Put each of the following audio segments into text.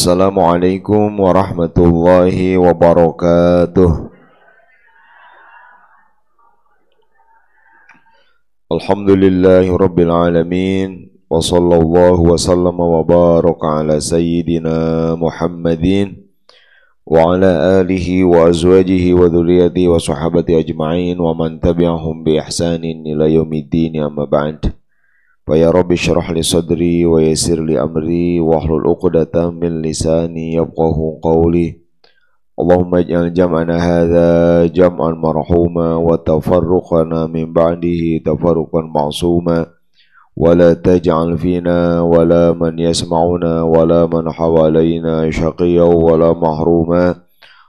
Assalamualaikum warahmatullahi wabarakatuh. Alhamdulillahi rabbil alamin. Wa sallallahu wa sallama wa baraka ala sayyidina Muhammadin wa ala alihi wa azwajihi wa dhurriyyatihi wa sahabati ajma'in wa man tabi'ahum bi ihsanin ila yaumiddin amma ba'd. Fa ya rabbi syrah li sadri wa yassir li amri wa hlul 'uqdatam min lisani yafqahu qawli. Allahumma ij'al jam'ana hadza jam'an marhuma wa tafarruqana min ba'dihi tafarruqan ma'suma wa la taj'al fina wa la man yasma'una wa la man hawalaina syaqiyyan wa la mahruma.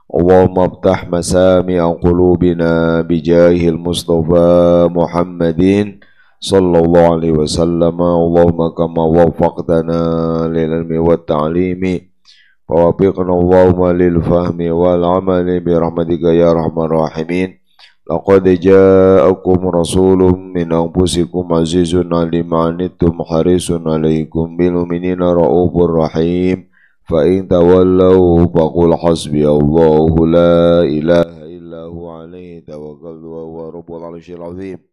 Allahumma aftah masami'a qulubina bijahil Mustafa Muhammadin sallallahu alaihi wasallam. Allahumma kama waffaqtana lil ilmi wat ta'limi wa wafiqna Allahumma lil fahmi wal amali bi rahmatika ya arhamar rahimin. Laqad ja'akum rasulun min anfusikum azizun 'alayhi ma anittum harisun 'alaikum bil mu'minina raufur rahim. Fa in tawallaw faqul hasbiyallahu la ilaha illa huwa 'alaihi tawakkaltu wa huwa rabbul 'arsyil 'azim.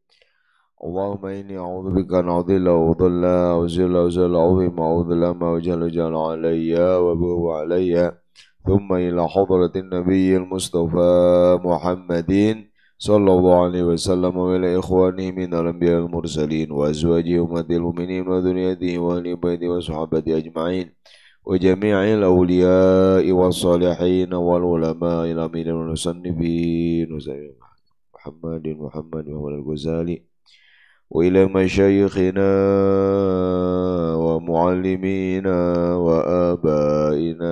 Allahumma inni a'udzubika an adilla wa udalla wa zilla wa zalla azima wa udlama wa jalla alayya wa buhu alayya thumma ila hadratin nabiyil mustafa Muhammadin sallallahu alaihi wasallam wa ila ikhwanihi min al-anbiya al-mursalin wa azwajihi ummatil mu'minin wa dhurriyyatihi wa ahli baiti wa sahabati ajma'in wa jami'il awliya'i was salihin wal ulama ila min al-musannifin Muhammadin al-Ghazali wa ila masyayikhina wa muallimina wa abaina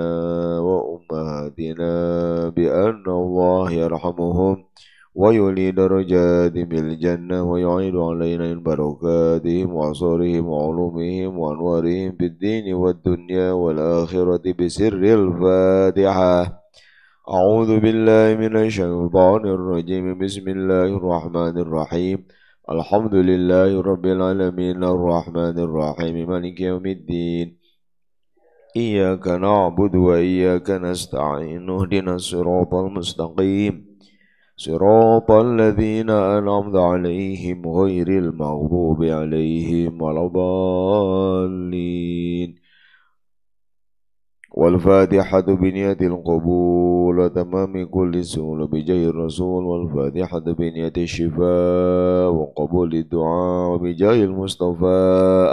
wa ummahatina bi anna Allah yarhamuhum wa yuli darajati bil jannah wa yu'idu alaina min barakatihim wa asarihim wa ulumihim wa anwarihim fid dini wad dunya wal akhirati bi sirril Fatihah. A'udzu billahi minasy syaithanir rajim. Bismillahirrahmanirrahim. Alhamdulillahi rabbil alamin arrahmanir rahim maliki yaumiddin. Iyyaka na'budu wa iyyaka nasta'in ihdinas siratal mustaqim siratal ladzina an'amta 'alaihim ghairil maghdubi 'alaihim waladdallin. والفاتحة بنية القبول وتمام كل سؤال بجاه الرسول والفاتحة بنية الشفاء وقبول الدعاء بجاه المصطفى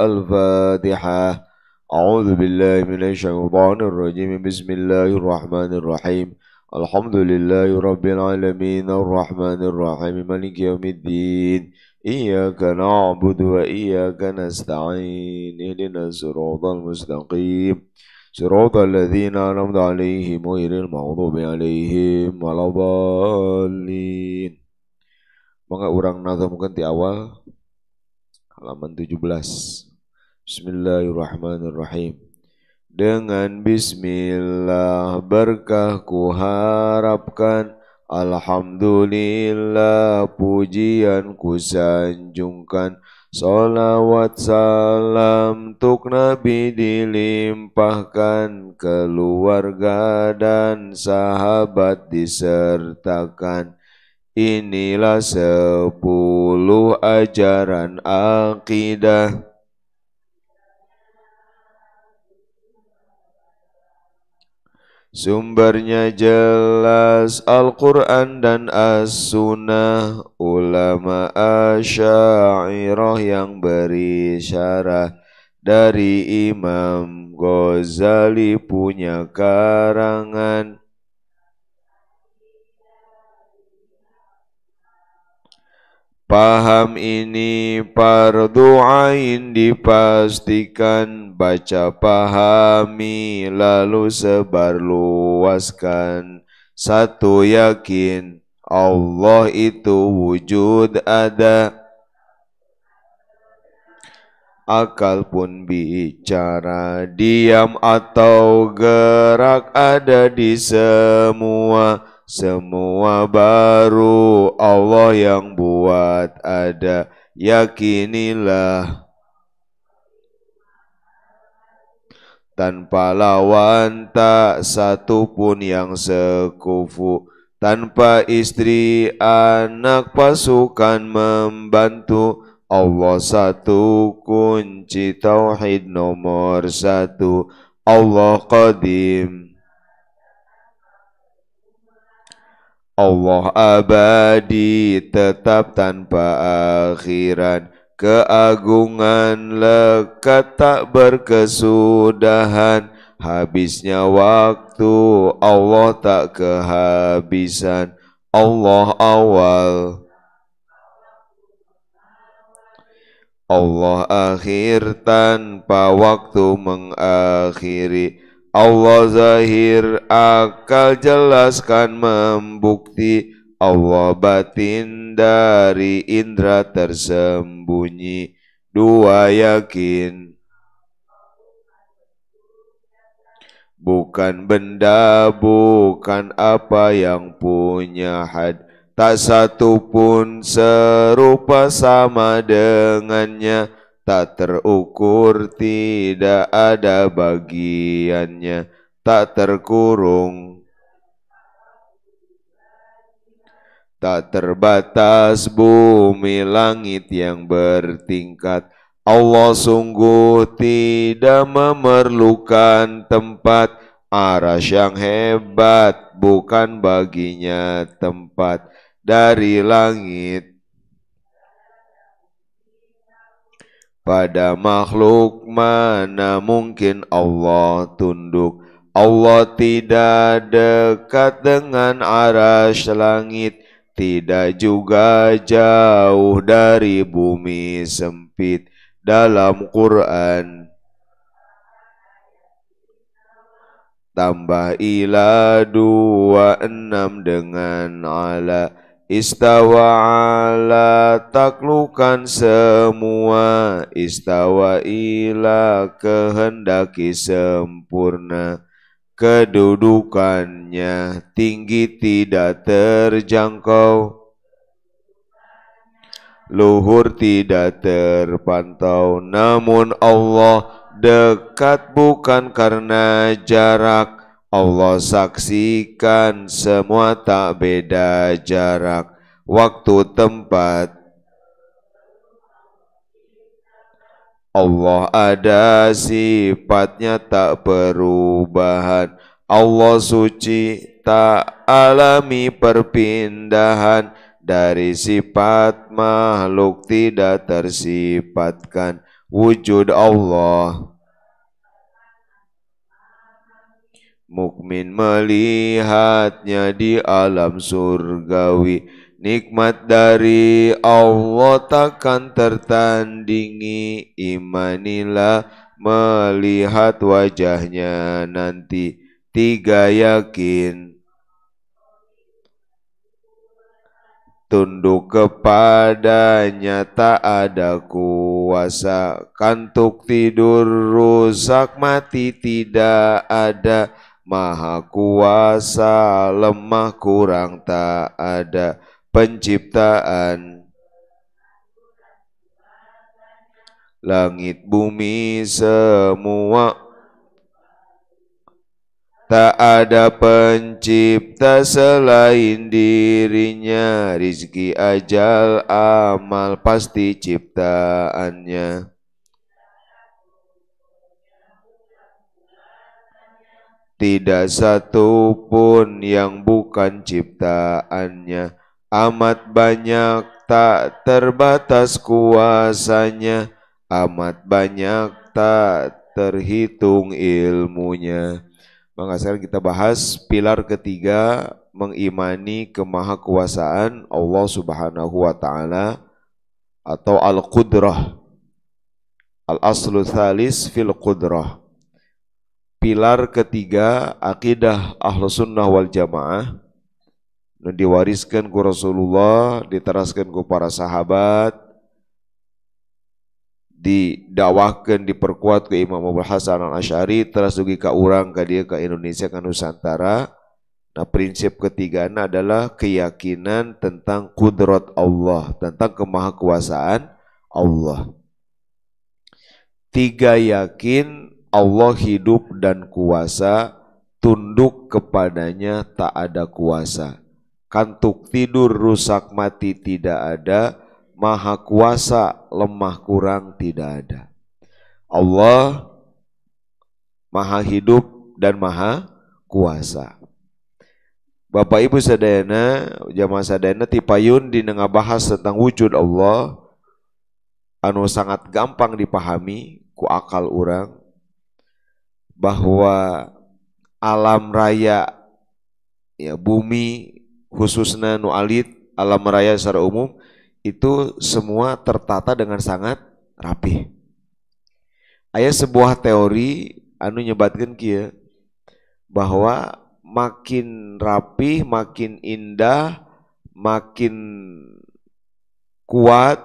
الفاتحة. أعوذ بالله من الشيطان الرجيم. بسم الله الرحمن الرحيم. الحمد لله رب العالمين الرحمن الرحيم مالك يوم الدين. إياك نعبد وإياك نستعين اهدنا الصراط المستقيم صراط الذين أنعمت عليهم غير المغضوب عليهم waladdallin. Mangga urang nazamkeun ti awal halaman 17. Bismillahirrahmanirrahim. Dengan bismillah berkah ku harapkan, alhamdulillah pujian ku sanjungkan. Salawat salam tuk Nabi dilimpahkan, keluarga dan sahabat disertakan. Inilah 10 ajaran akidah. Sumbernya jelas Al-Quran dan As-Sunnah, ulama Asy'ariyah yang beri syarah. Dari Imam Ghazali punya karangan. Paham ini fardu ain dipastikan, baca pahami lalu sebarluaskan. Satu yakin Allah itu wujud ada, akal pun bicara, diam atau gerak ada di semua. Semua baru Allah yang buat ada, yakinilah. tanpa lawan tak satu pun yang sekufu, tanpa istri anak pasukan membantu. Allah satu, kunci tauhid nomor satu. Allah qadim, Allah abadi, tetap tanpa akhiran. Keagungan lekat tak berkesudahan. Habisnya waktu Allah tak kehabisan. Allah awal, Allah akhir tanpa waktu mengakhiri. Allah zahir, akal jelaskan membukti. Allah batin, dari indera tersembunyi. Dua yakin, bukan benda, bukan apa yang punya had. Tak satu pun serupa sama dengannya. Tak terukur, tidak ada bagiannya. Tak terkurung, tak terbatas, bumi langit yang bertingkat. Allah sungguh tidak memerlukan tempat. Arasy yang hebat, bukan baginya tempat. Dari langit pada makhluk mana mungkin Allah tunduk. Allah tidak dekat dengan arasy langit, tidak juga jauh dari bumi sempit. Dalam Quran tambah ila 26 dengan ala. Istawa ala, taklukan semua. Istawa ila, kehendaki sempurna. Kedudukannya tinggi tidak terjangkau, luhur tidak terpantau. Namun Allah dekat bukan karena jarak. Allah saksikan semua tak beda jarak, waktu, tempat. Allah ada sifatnya tak perubahan. Allah suci tak alami perpindahan. Dari sifat makhluk tidak tersifatkan wujud Allah. Mukmin melihatnya di alam surgawi. Nikmat dari Allah takkan tertandingi. Imanilah melihat wajahnya nanti. Tiga yakin, tunduk kepadanya tak ada kuasa. Kantuk, tidur, rusak, mati tidak ada. Maha kuasa, lemah, kurang tak ada. Penciptaan langit bumi semua, tak ada pencipta selain dirinya. Rizki, ajal, amal pasti ciptaannya. Tidak satu pun yang bukan ciptaannya. Amat banyak tak terbatas kuasanya. Amat banyak tak terhitung ilmunya. Maka sekarang kita bahas pilar ketiga, mengimani kemahakuasaan Allah Subhanahu wa Ta'ala atau Al-Qudrah. Al-Aslu Thalis fil Qudrah. Pilar ketiga akidah Ahlus Sunnah wal Jamaah, dan diwariskan ku Rasulullah, diteraskan ku para sahabat, didakwahkan, diperkuat ke Imam Abu Hasan Al-Asy'ari, terus dugi ka urang ka dieu ka Indonesia ka Nusantara. Nah, prinsip ketigana adalah keyakinan tentang kudrat Allah, tentang kemahakuasaan Allah. Tiga, yakin Allah hidup dan kuasa, tunduk kepadanya tak ada kuasa. Kantuk tidur rusak mati tidak ada, maha kuasa lemah kurang tidak ada. Allah maha hidup dan maha kuasa. Bapak Ibu sadayana, jamaah sadayana tipayun dina ngabahas tentang wujud Allah anu sangat gampang dipahami ku akal urang, bahwa alam raya ya bumi khususnya nu alit, alam raya secara umum itu semua tertata dengan sangat rapi. Aya sebuah teori anu nyebatkeun kieu bahwa makin rapi, makin indah, makin kuat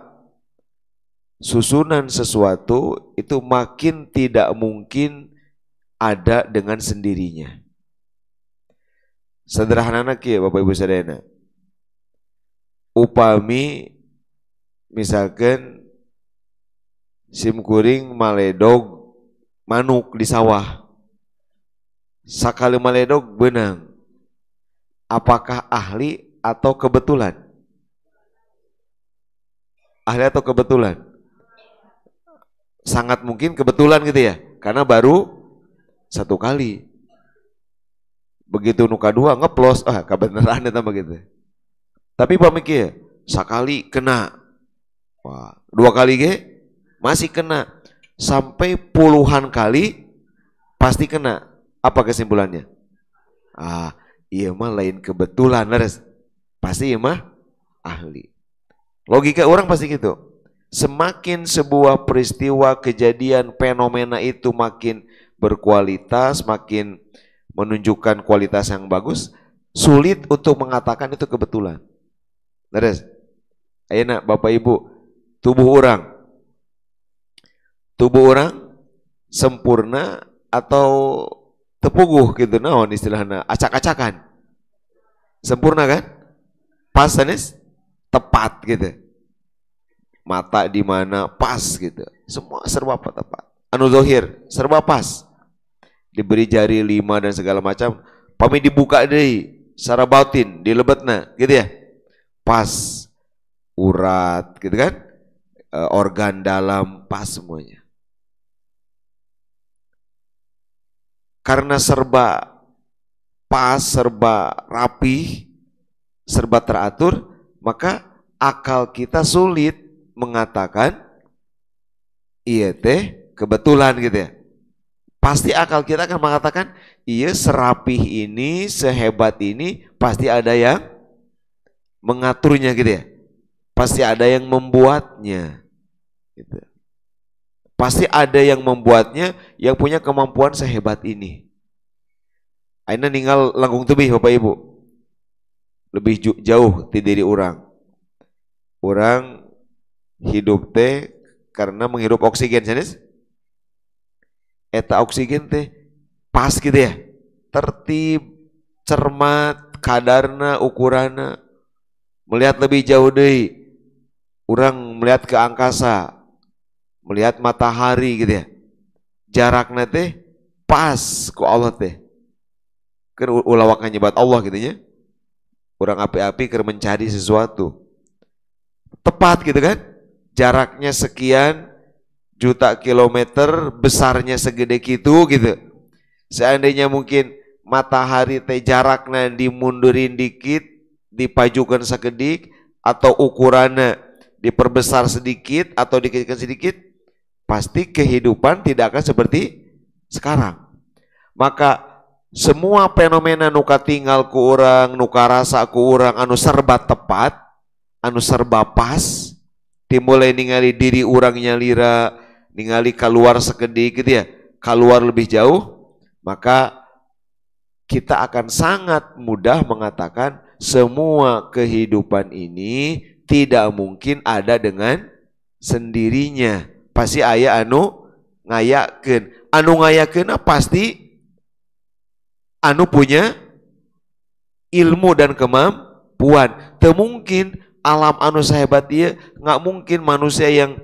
susunan sesuatu itu makin tidak mungkin ada dengan sendirinya. Sederhana kieu Bapak Ibu sadayana. Upami misalkan simkuring maledog manuk di sawah. Sakali maledog benang. Apakah ahli atau kebetulan? Ahli atau kebetulan? Sangat mungkin kebetulan gitu ya. Karena baru satu kali. Begitu nuka dua ngeplos, kebenaran eta begitu. Tapi pamikir sekali kena. Wah, dua kali ge masih kena. Sampai puluhan kali pasti kena. Apa kesimpulannya? Iya mah lain kebetulan, leres. Pasti iya mah ahli. Logika orang pasti gitu. Semakin sebuah peristiwa, kejadian, fenomena itu makin berkualitas, makin menunjukkan kualitas yang bagus, sulit untuk mengatakan itu kebetulan. Leres. Ayeuna Bapak Ibu, tubuh orang sempurna atau tepuguh gitu, naon istilahnya, acak-acakan. Sempurna kan? Pas sanes, tepat gitu. Mata di mana pas gitu. Semua serba tepat. Anu zohir serba pas. Diberi jari 5 dan segala macam, pami dibuka deui secara batin, dilebetna gitu ya. Pas urat gitu kan? Organ dalam pas semuanya. Karena serba pas, serba rapih, serba teratur, maka akal kita sulit mengatakan iya teh kebetulan gitu ya. Pasti akal kita akan mengatakan iya serapih ini, sehebat ini, pasti ada yang mengaturnya gitu ya. Pasti ada yang membuatnya gitu. Pasti ada yang membuatnya yang punya kemampuan sehebat ini. Aina ninggal langkung tebih Bapak Ibu. Lebih jauh ti diri orang. Orang hidup teh karena menghirup oksigen sanes. Eta oksigen teh pas gitu ya. Tertib, cermat, kadarna, ukuranna. Melihat lebih jauh deui. Orang melihat ke angkasa, melihat matahari gitu ya. Jaraknya teh pas ku Allah teh. Kan ulawak nyebat Allah gitu ya. Orang api-api keur mencari sesuatu. Tepat gitu kan? Jaraknya sekian juta kilometer, besarnya segede gitu gitu. Seandainya mungkin matahari teh jaraknya dimundurin dikit, dipajukan sekedik, atau ukurannya diperbesar sedikit atau dikecilkan sedikit, pasti kehidupan tidak akan seperti sekarang. Maka semua fenomena nuka tinggal ku urang, nuka rasa ku urang, anu serba tepat, anu serba pas, dimulai ningali diri urangnya lira, ningali keluar sekedik gitu ya, keluar lebih jauh, maka kita akan sangat mudah mengatakan semua kehidupan ini tidak mungkin ada dengan sendirinya. Pasti aya anu ngayakeun. Anu ngayakeunna pasti anu punya ilmu dan kemampuan. Teu mungkin alam anu sahebat ieu, nggak mungkin manusia yang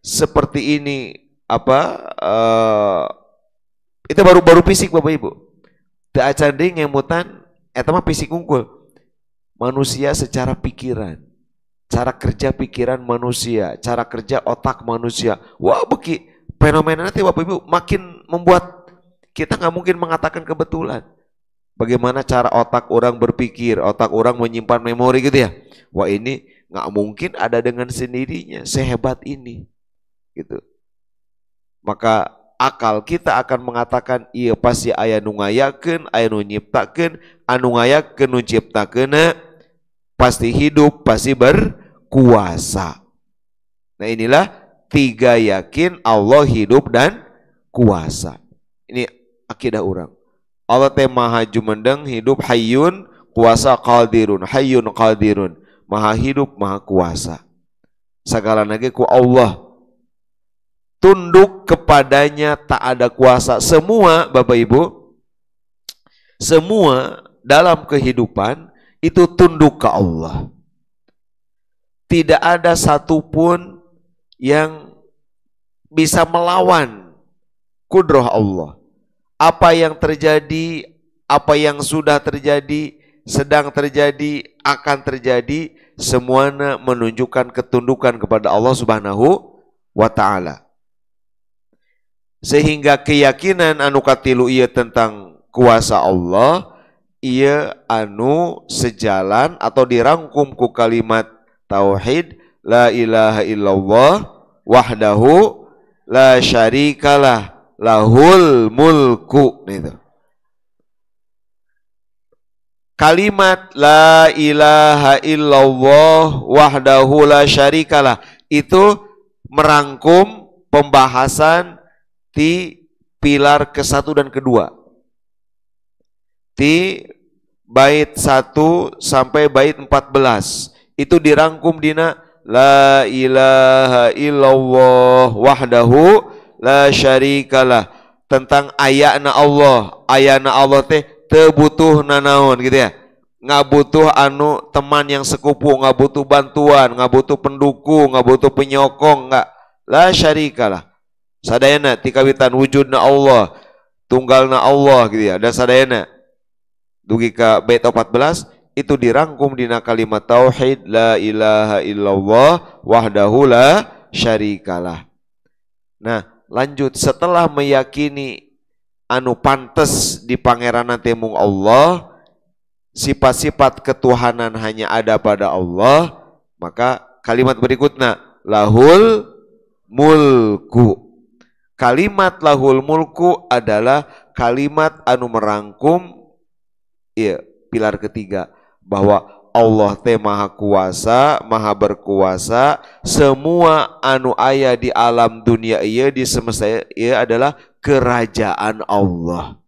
seperti ini Itu baru fisik Bapak Ibu. Teu acan deui ngemutan eta mah fisik unggul. Manusia secara pikiran, cara kerja pikiran manusia, cara kerja otak manusia. Wah, beki fenomena nanti Bapak Ibu makin membuat kita nggak mungkin mengatakan kebetulan. Bagaimana cara otak orang berpikir, otak orang menyimpan memori gitu ya. Wah, ini nggak mungkin ada dengan sendirinya, sehebat ini. Gitu. Maka akal kita akan mengatakan iya pasti aya nu ngayakeun, aya nu nyiptakeun, anu ngayakeun nu ciptakeunna pasti hidup, pasti berkuasa. Nah, inilah tiga yakin Allah hidup dan kuasa. Ini akidah orang. Allah teh maha jumendeng, hidup, hayyun, kuasa, qadirun, hayyun qadirun, maha hidup, maha kuasa. Segala nage ku Allah. Tunduk kepadanya tak ada kuasa. Semua Bapak Ibu, semua dalam kehidupan itu tunduk ke Allah. Tidak ada satupun yang bisa melawan kudrah Allah. Apa yang terjadi, apa yang sudah terjadi, sedang terjadi, akan terjadi, semuanya menunjukkan ketundukan kepada Allah Subhanahu wa Ta'ala. Sehingga keyakinan anu katilu ieu tentang kuasa Allah, ia anu sejalan atau dirangkum ku kalimat tauhid la ilaha illallah wahdahu la syarikalah lahul mulku. Itu kalimat la ilaha illallah wahdahu la syarikalah itu merangkum pembahasan di pilar ke-1 dan ke-2. Di bait 1 sampai bait 14 itu dirangkum dina la ilaha illallah wahdahu la syarikalah, tentang ayana Allah teh teu butuh nanaon gitu ya. Nggak butuh anu teman yang sekupu, nggak butuh bantuan, nggak butuh pendukung, nggak butuh penyokong, nggak. La syarikalah. Sadayana ti kawitan wujudna Allah, tunggalna Allah gitu ya. Dan sadayana dugi ka bait 14 itu dirangkum dina kalimat tauhid la ilaha illallah wahdahu la syarikalah. Nah, lanjut setelah meyakini anu pantes di pangeranna teh mung Allah, sifat-sifat ketuhanan hanya ada pada Allah, maka kalimat berikutnya lahul mulku. Kalimat lahul mulku adalah kalimat anu merangkum pilar ketiga, bahwa Allah teh maha kuasa, maha berkuasa, semua anu aya di alam dunia ieu di semesta ieu adalah kerajaan Allah.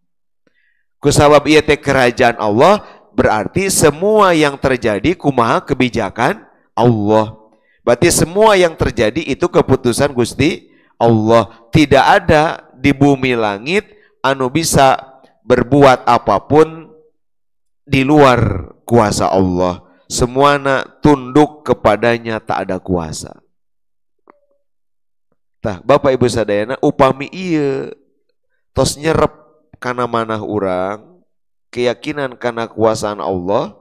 Kusabab ieu teh kerajaan Allah, berarti semua yang terjadi kumaha kebijakan Allah. Berarti semua yang terjadi itu keputusan Gusti Allah. Tidak ada di bumi langit anu bisa berbuat apapun di luar kuasa Allah. Semuanya tunduk kepadanya, tak ada kuasa. Tah, Bapak Ibu sadayana upami ieu tos nyerep kana manah urang keyakinan kana kuasaan Allah,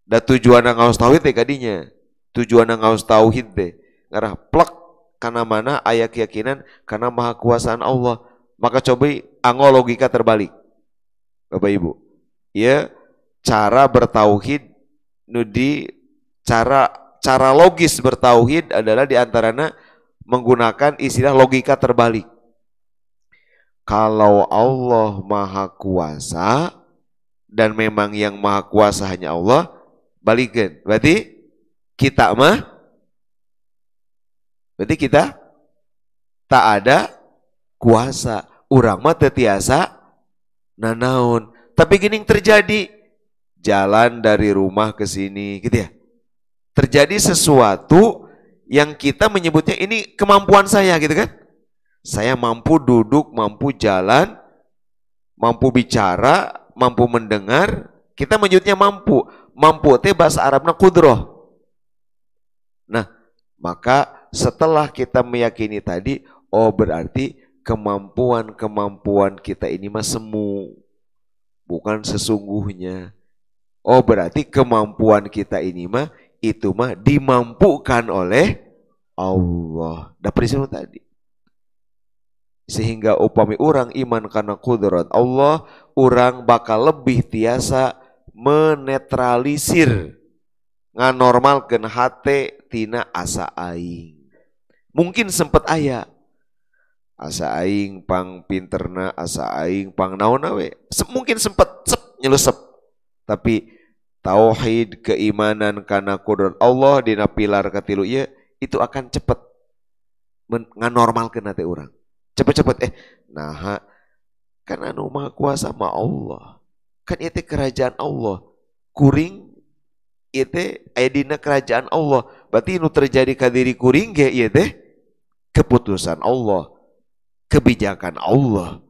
da tujuanna ngaos tauhid teh kadinya. Tujuanna ngaos tauhid teh ngarah plek kana mana aya keyakinan kana maha kuasaan Allah. Maka coba anggo logika terbalik. Bapak Ibu. Ya, cara bertauhid nudi cara logis bertauhid adalah diantaranya menggunakan istilah logika terbalik. Kalau Allah maha kuasa dan memang yang maha kuasa hanya Allah, balikin. Berarti kita tak ada kuasa. Urang mah teu tiasa nanaon. Tapi gini terjadi, jalan dari rumah ke sini gitu ya. Terjadi sesuatu yang kita menyebutnya ini kemampuan saya gitu kan. Saya mampu duduk, mampu jalan, mampu bicara, mampu mendengar, kita menyebutnya mampu. Mampu teh bahasa Arabna kudroh. Nah, maka setelah kita meyakini tadi, oh berarti kemampuan kita ini mah semu, bukan sesungguhnya. Oh berarti kemampuan kita ini mah itu mah dimampukan oleh Allah. Dah prinsip tadi. Sehingga upami orang iman karena kudrat Allah, orang bakal lebih tiasa menetralisir nganormalkeun hate tina asa aing. Mungkin sempet aya asa aing pang pinterna, asa aing pang naonna we. Mungkin sempet nyelusep. Tapi tauhid keimanan karena kudrat Allah dina pilar katilu ieu itu akan cepet nganormalkeun hate urang. Cepet-cepet nah kan anu maha kuasa mah Allah. Kan itu kerajaan Allah. Kuring itu aya dina kerajaan Allah. Berarti nu terjadi ka diri kuring ge ieu teh keputusan Allah. Kebijakan Allah.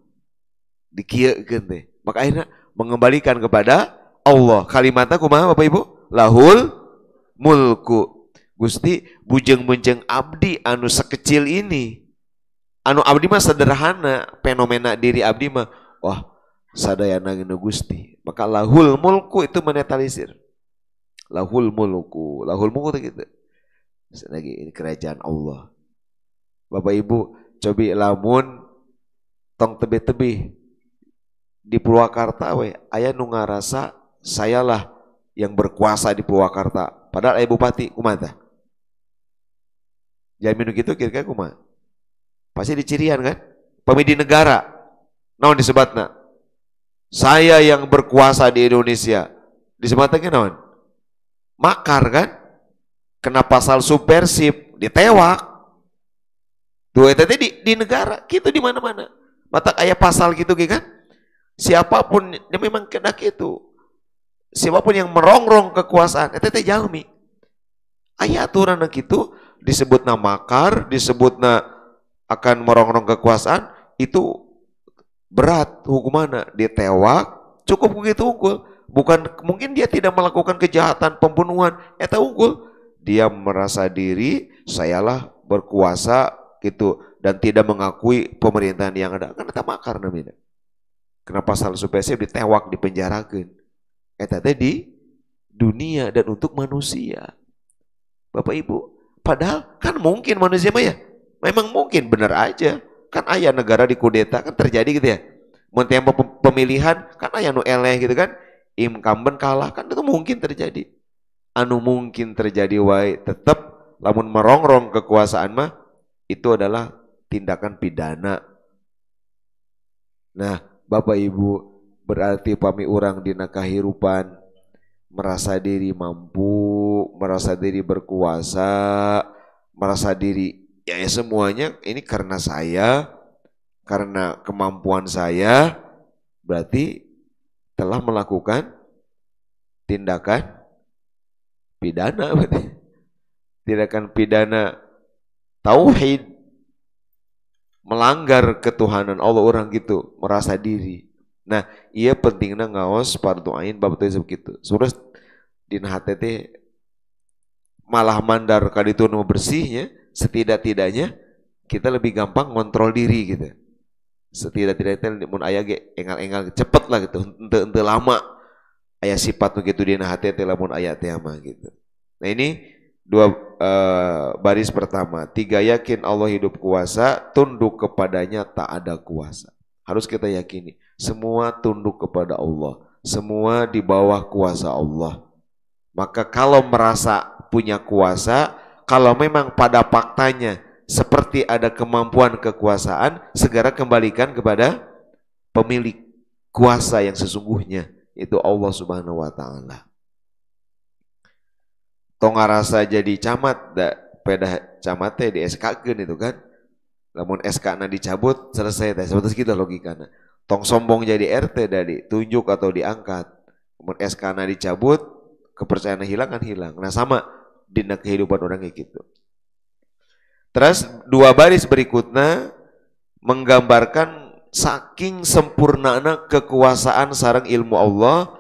Dikieukeun teh. Maka akhirnya mengembalikan kepada Allah. Kalimatnya kumaha Bapak Ibu? Lahul mulku. Gusti bujeng-bujeng abdi anu sekecil ini. Anu abdi mah sederhana, fenomena diri abdi mah wah sadayana geuna Gusti. Maka lahul mulku itu menetralisir. Lahul mulku itu gitu. Lagi ini kerajaan Allah. Bapak Ibu, cobi lamun tong tebih-tebih di Purwakarta we aya nu ngarasa sayalah yang berkuasa di Purwakarta. Padahal aya bupati kumaha tah? Jamin gitu kira-kira kumaha? Pasti dicirian kan? Pemimpin negara. Naon disebutna? Saya yang berkuasa di Indonesia. Disebutna naon? Makar kan? Kena pasal subversif, ditewak. Tuh eta di negara, gitu di mana-mana. Matak aya pasal gitu kan? Siapapun yang memang kena gitu. Siapapun yang merongrong kekuasaan, eta teh jalmi. Aya aturan kitu disebutna makar, disebutna akan merongrong kekuasaan, itu berat hukumannya, ditewak, cukup begitu unggul. Bukan mungkin dia tidak melakukan kejahatan pembunuhan, eta unggul. Dia merasa diri sayalah berkuasa gitu dan tidak mengakui pemerintahan yang ada. Kan eta makar namanya. Kenapa pasal subversif ditewak, dipenjarakeun. Eta teh di dunia dan untuk manusia. Bapak Ibu, padahal kan mungkin manusia mah ya. Memang mungkin benar aja. Kan aya negara dikudeta kan terjadi gitu ya. Mun tempo pemilihan kan aya nu eleh gitu kan. Incumbent kalah kan itu mungkin terjadi. Anu mungkin terjadi wae tetap lamun merongrong kekuasaan mah itu adalah tindakan pidana. Nah, Bapak Ibu, berarti pami urang dina kahirupan merasa diri mampu, merasa diri berkuasa, merasa diri ya semuanya ini karena saya, karena kemampuan saya, berarti telah melakukan tindakan pidana. Tindakan pidana tauhid, melanggar ketuhanan Allah orang gitu, merasa diri. Nah, iya pentingnya ngaos fardu ain bab teh begitu. Surah dina hate teh malah mandar kaditu nu bersihnya. Setidak-tidaknya kita lebih gampang ngontrol diri gitu. Setidak-tidaknya mun aya ge engal-engal cepet lah gitu, henteu lama. Aya sifat nu kitu dina hati teh lamun aya teh mah gitu. Nah ini dua baris pertama. 3 yakin Allah hidup kuasa, tunduk kepadanya tak ada kuasa. Harus kita yakini, semua tunduk kepada Allah, semua di bawah kuasa Allah. Maka kalau merasa punya kuasa, kalau memang pada faktanya seperti ada kemampuan kekuasaan, segera kembalikan kepada pemilik kuasa yang sesungguhnya, itu Allah Subhanahu wa taala. Tong ngarasa jadi camat, peda camat teh di SK-keun itu kan. Lamun SK-na dicabut selesai teh, seperti kita logikana. Tong sombong jadi RT dari tunjuk atau diangkat. Lamun SK-na dicabut, kepercayaan hilang kan hilang. Nah sama dina kehidupan orang kayak gitu. Terus 2 baris berikutnya menggambarkan saking sempurnana kekuasaan sareng ilmu Allah.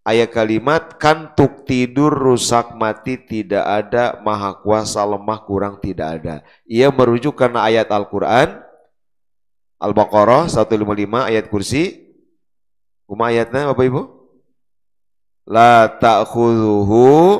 Ayat kalimat kantuk tidur rusak mati tidak ada, maha kuasa lemah kurang tidak ada. Ia merujuk karena ayat Al-Quran Al-Baqarah 155 ayat kursi. Kuma ayatnya Bapak Ibu? La ta'khudhuhu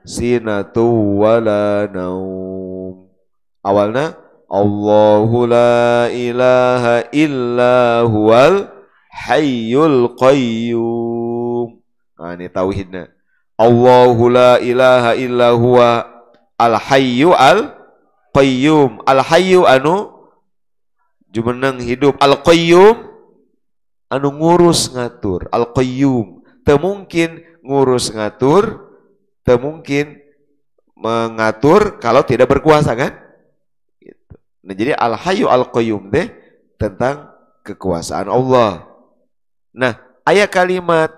sinatu wala naum. Awalnya Allahu la ilaha illa huwal hayyul qayyum. Nah, ini tauhidnya. Allahu la ilaha illa huwa al hayyu al qayyum. Al hayyu anu jumeneng hidup, al qayyum anu ngurus ngatur. Al qayyum teu mungkin ngurus ngatur, teu mungkin mengatur kalau tidak berkuasa kan? Gitu. Nah, jadi al hayyu al qayyum deh tentang kekuasaan Allah. Nah, ayat kalimat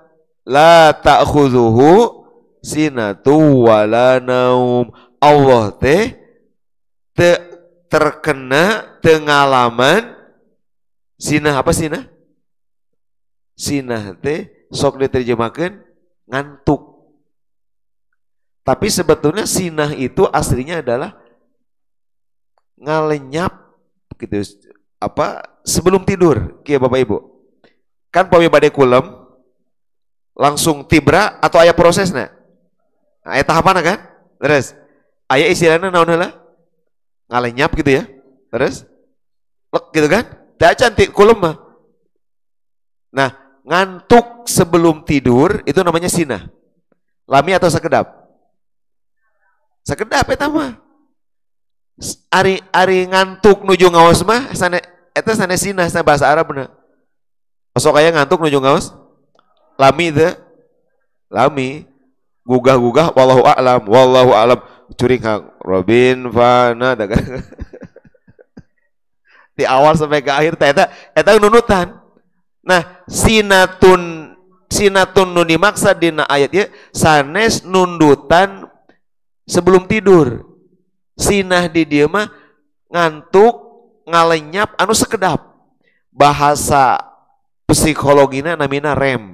la ta'khudhuhu sinatu wala naum. Allah teh terkena pengalaman sinah. Apa sinah? Sinah teh sok diterjemahkan ngantuk. Tapi sebetulnya sinah itu aslinya adalah ngalenyap gitu, apa sebelum tidur. Kieu Bapak Ibu. Kan pawi bade kulem langsung tibra atau aya prosesnya. Aya tahapanna kan? Terus aya istilahna naon heula? Ngalenyap gitu ya. Terus lek gitu kan? Teu cantik kulem mah. Nah, ngantuk sebelum tidur itu namanya sinah. Lami atau sakedap? Sakedap eta mah. Ari ngantuk nuju ngaos mah sane eta sane sinah sa bahasa Arabna. Sok aya ngantuk nuju ngaos? Lami teu? Lami. Gugah-gugah wallahu a'lam curing hang Robin Fana dagang. Di awal sampai ke akhir eta nunutan. Nah, sinatun nun dimaksud dina ayat ieu sanes nundutan sebelum tidur. Sinah di dieu mah ngantuk, ngalenyap anu sekedap. Bahasa psikologina namina REM.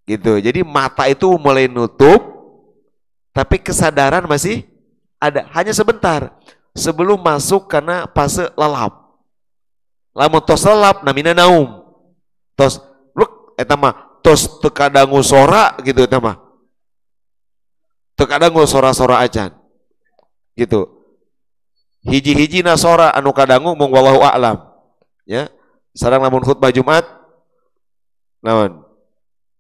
Gitu. Jadi mata itu mulai nutup tapi kesadaran masih ada, hanya sebentar sebelum masuk karena fase lelap. Lamun tos lelap namina naum. Tos luk eta mah tos teu kadangu sora gitu eta mah. Teu kadangu sora-sora acan. Gitu. Hiji-hijina sora anu kadangu mung wallahu a'lam. Ya. Sareng lamun khutbah Jumat naon?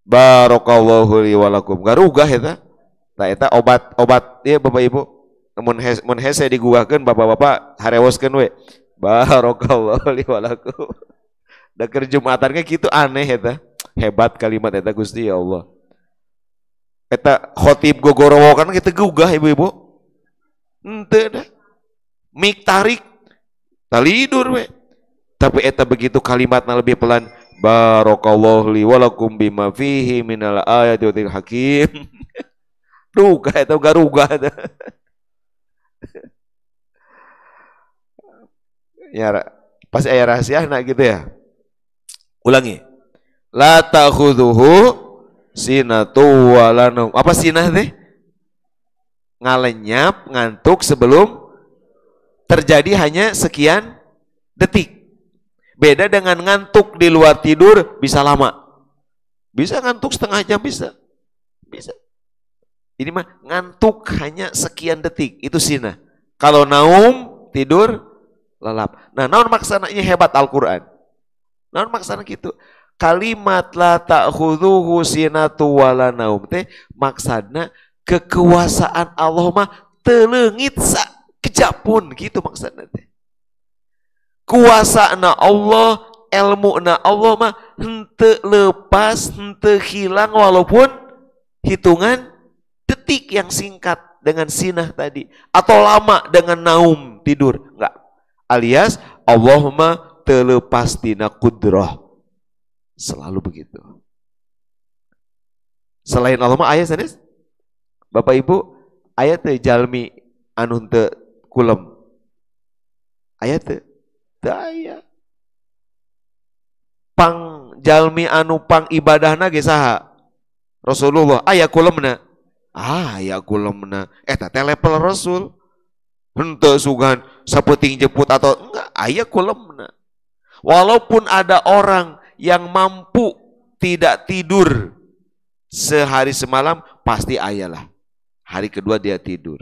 Barakallahu li walakum. Garugah eta. Tah eta obat ieu Bapak Ibu. Mun hese digugakeun bapak-bapak harewoskeun we. Barakallahu li walakum. Da keur Jumatan ge kitu aneh eta. Hebat kalimat eta Gusti ya Allah. Eta khotib gogorowokan kitu gugah ibu-ibu. Henteu dah. Mik tarik talidur we. Tapi eta begitu kalimatna lebih pelan. Barakallahu li walakum bima fihi minal ayati watil hakim. Duga eta garuga eta. Ya pasti aya rahasiana gitu ya. Ulangi. La ta'khudhuhu sinatu wala naum. Apa sinah teh? Ngalenyap, ngantuk sebelum terjadi hanya sekian detik. Beda dengan ngantuk di luar tidur bisa lama. Bisa ngantuk setengah jam bisa. Bisa. Ini mah ngantuk hanya sekian detik, itu sinah. Kalau naum, tidur, lelap. Nah, naon maksananya hebat Al-Qur'an. Naon maksana gitu. Kalimat la ta'khudhuhu sinatu wala naum teh maksudna kekuasaan Allah mah teu leungit sakejapun gitu maksudna teh. Kuasana Allah, ilmuna Allah mah henteu lepas, henteu hilang walaupun hitungan detik yang singkat dengan sinah tadi atau lama dengan naum tidur, enggak. Alias Allah mah teu lepas tina kudrah. Selalu begitu. Selain Allah mah aya sanes? Bapak Ibu, aya teu jalmi anu henteu kulem? Aya teu? Daya pang jalmi anu pang ibadahna ge saha? Rasulullah. Aya kulemna eta teh level Rasul. Henteu sugan saputing jeput atau enggak, aya kulemna. Walaupun ada orang yang mampu tidak tidur sehari semalam, pasti ayalah hari kedua dia tidur.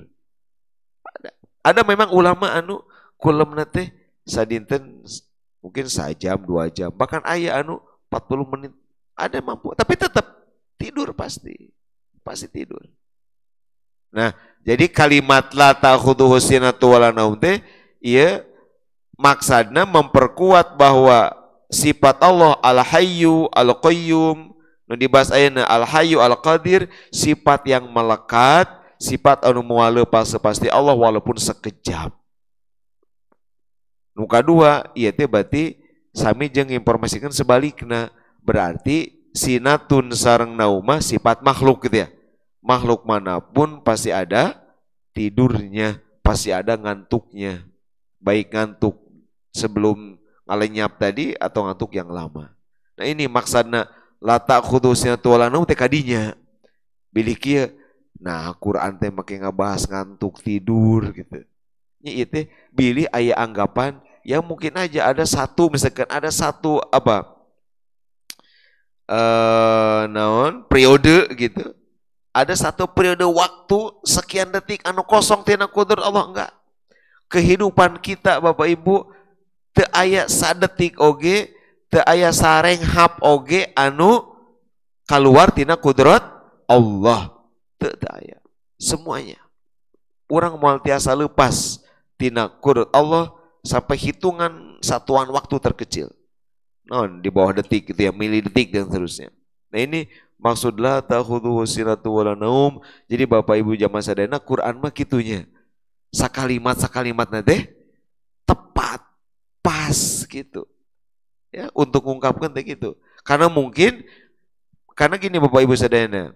Ada memang ulama anu kulemna teh sadinten mungkin 1 jam 2 jam, bahkan aya anu 40 menit ada mampu, tapi tetap tidur pasti tidur. Nah, jadi kalimat la ta'khudhuhu sinatun wala naum teh ieu maksudna memperkuat bahwa sifat Allah Al-Hayyu Al-Qayyum nu dibahas ayeuna Al-Hayyu Al-Qadir, sifat yang melekat, sifat anu moal lepas pasti Allah walaupun sekejap. Nu kadua ieu teh berarti sami jeung informasikan sebalikna, berarti sinatun sareng nauma sifat makhluk gitu ya. Makhluk manapun pasti ada tidurnya, pasti ada ngantuknya. Baik ngantuk sebelum ngalenyap tadi atau ngantuk yang lama. Nah ini maksudna la ta'khudhu sinatun wala naum teh kadinya. Bilih kieu. Nah, Quran teh make ngabahas ngantuk tidur gitu. Nya ieu teh bilih aya anggapan yang mungkin aja ada satu, misalkan ada satu periode gitu. Ada satu periode waktu sekian detik anu kosong tina kudur Allah, enggak. Kehidupan kita Bapak Ibu teu aya sadetik oge, teu aya sarenghap oge anu kaluar tina kudrat Allah. Teu aya. Semuanya. Urang moal tiasa lepas tina kudrat Allah sampai hitungan satuan waktu terkecil. Non di bawah detik gitu ya, milidetik dan seterusnya. Nah ini maksud la ta'khudhuhu sinatun wala naum. Jadi Bapak Ibu jamaah sadayana Quran mah kitunya. Sakalimat-sakalimatna teh tepat, pas gitu. Ya, untuk mengungkapkan teh gitu. Karena gini Bapak Ibu sadayana.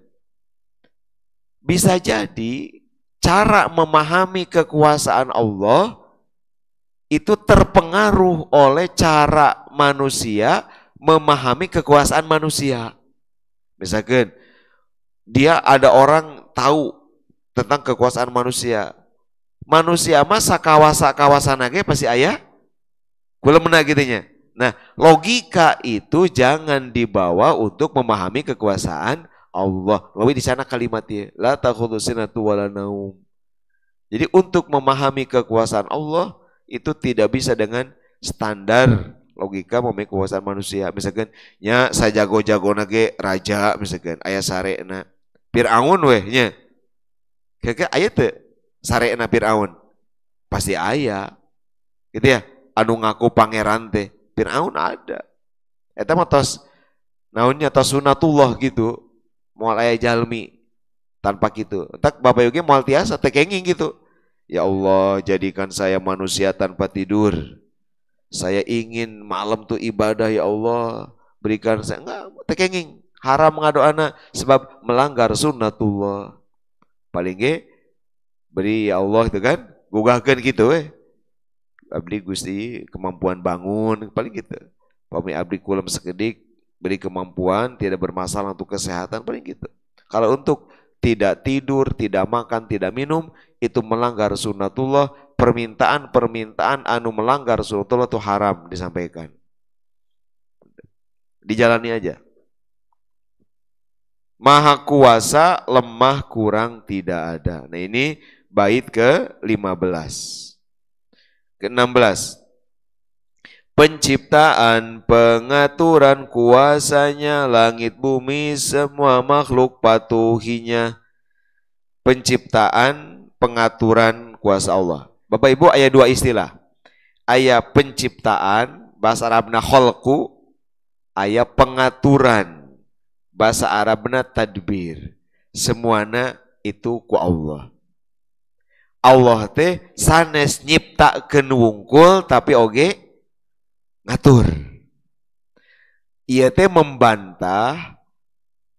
Bisa jadi cara memahami kekuasaan Allah itu terpengaruh oleh cara manusia memahami kekuasaan manusia. Misalkan dia ada orang tahu tentang kekuasaan manusia. Manusia mah sakawasa-kawasan ge pasti aya kulemna gitunya. Nah, logika itu jangan dibawa untuk memahami kekuasaan Allah. Lalu di sana kalimatnya la ta'khudhu sinatun wala naum. Jadi untuk memahami kekuasaan Allah itu tidak bisa dengan standar logika memahami kekuasaan manusia. Misalkan nya sajago-jagona ge raja misalkan aya sarena Firaun weh nya. Kira-kira aya teu sarena Firaun? Pasti aya. Gitu ya. Anu ngaku pangeran teh Firaun ada. Eta mah tos naonnya tos sunatullah gitu. Moal aya jalmi tanpa kitu. Entak Bapak Ibu moal tiasa teh kenging gitu. Ya Allah, jadikan saya manusia tanpa tidur. Saya ingin malam tuh ibadah ya Allah. Berikan saya enggak tekenging. Haram ngadoana sebab melanggar sunnatullah. Paling ge beri ya Allah itu kan. Gugahkeun gitu we. Abdi Gusti kemampuan bangun paling gitu. Pami abdi kulam sekedik beri kemampuan tidak bermasalah untuk kesehatan paling gitu. Kalau untuk tidak tidur, tidak makan, tidak minum, itu melanggar sunnatullah. Permintaan anu melanggar sunnatullah itu haram disampaikan. Dijalani aja. Maha kuasa, lemah, kurang, tidak ada. Nah ini bait ke-15. Ke-16. Penciptaan, pengaturan kuasanya, langit bumi semua makhluk patuhinya. Penciptaan, pengaturan kuasa Allah. Bapak Ibu aya dua istilah. Aya penciptaan, bahasa Arabna khalqu, aya pengaturan, bahasa Arabna tadbir. Semuanya itu ku Allah. Allah teh sanes nyiptakeun wungkul tapi oge ngatur. Ieu teh membantah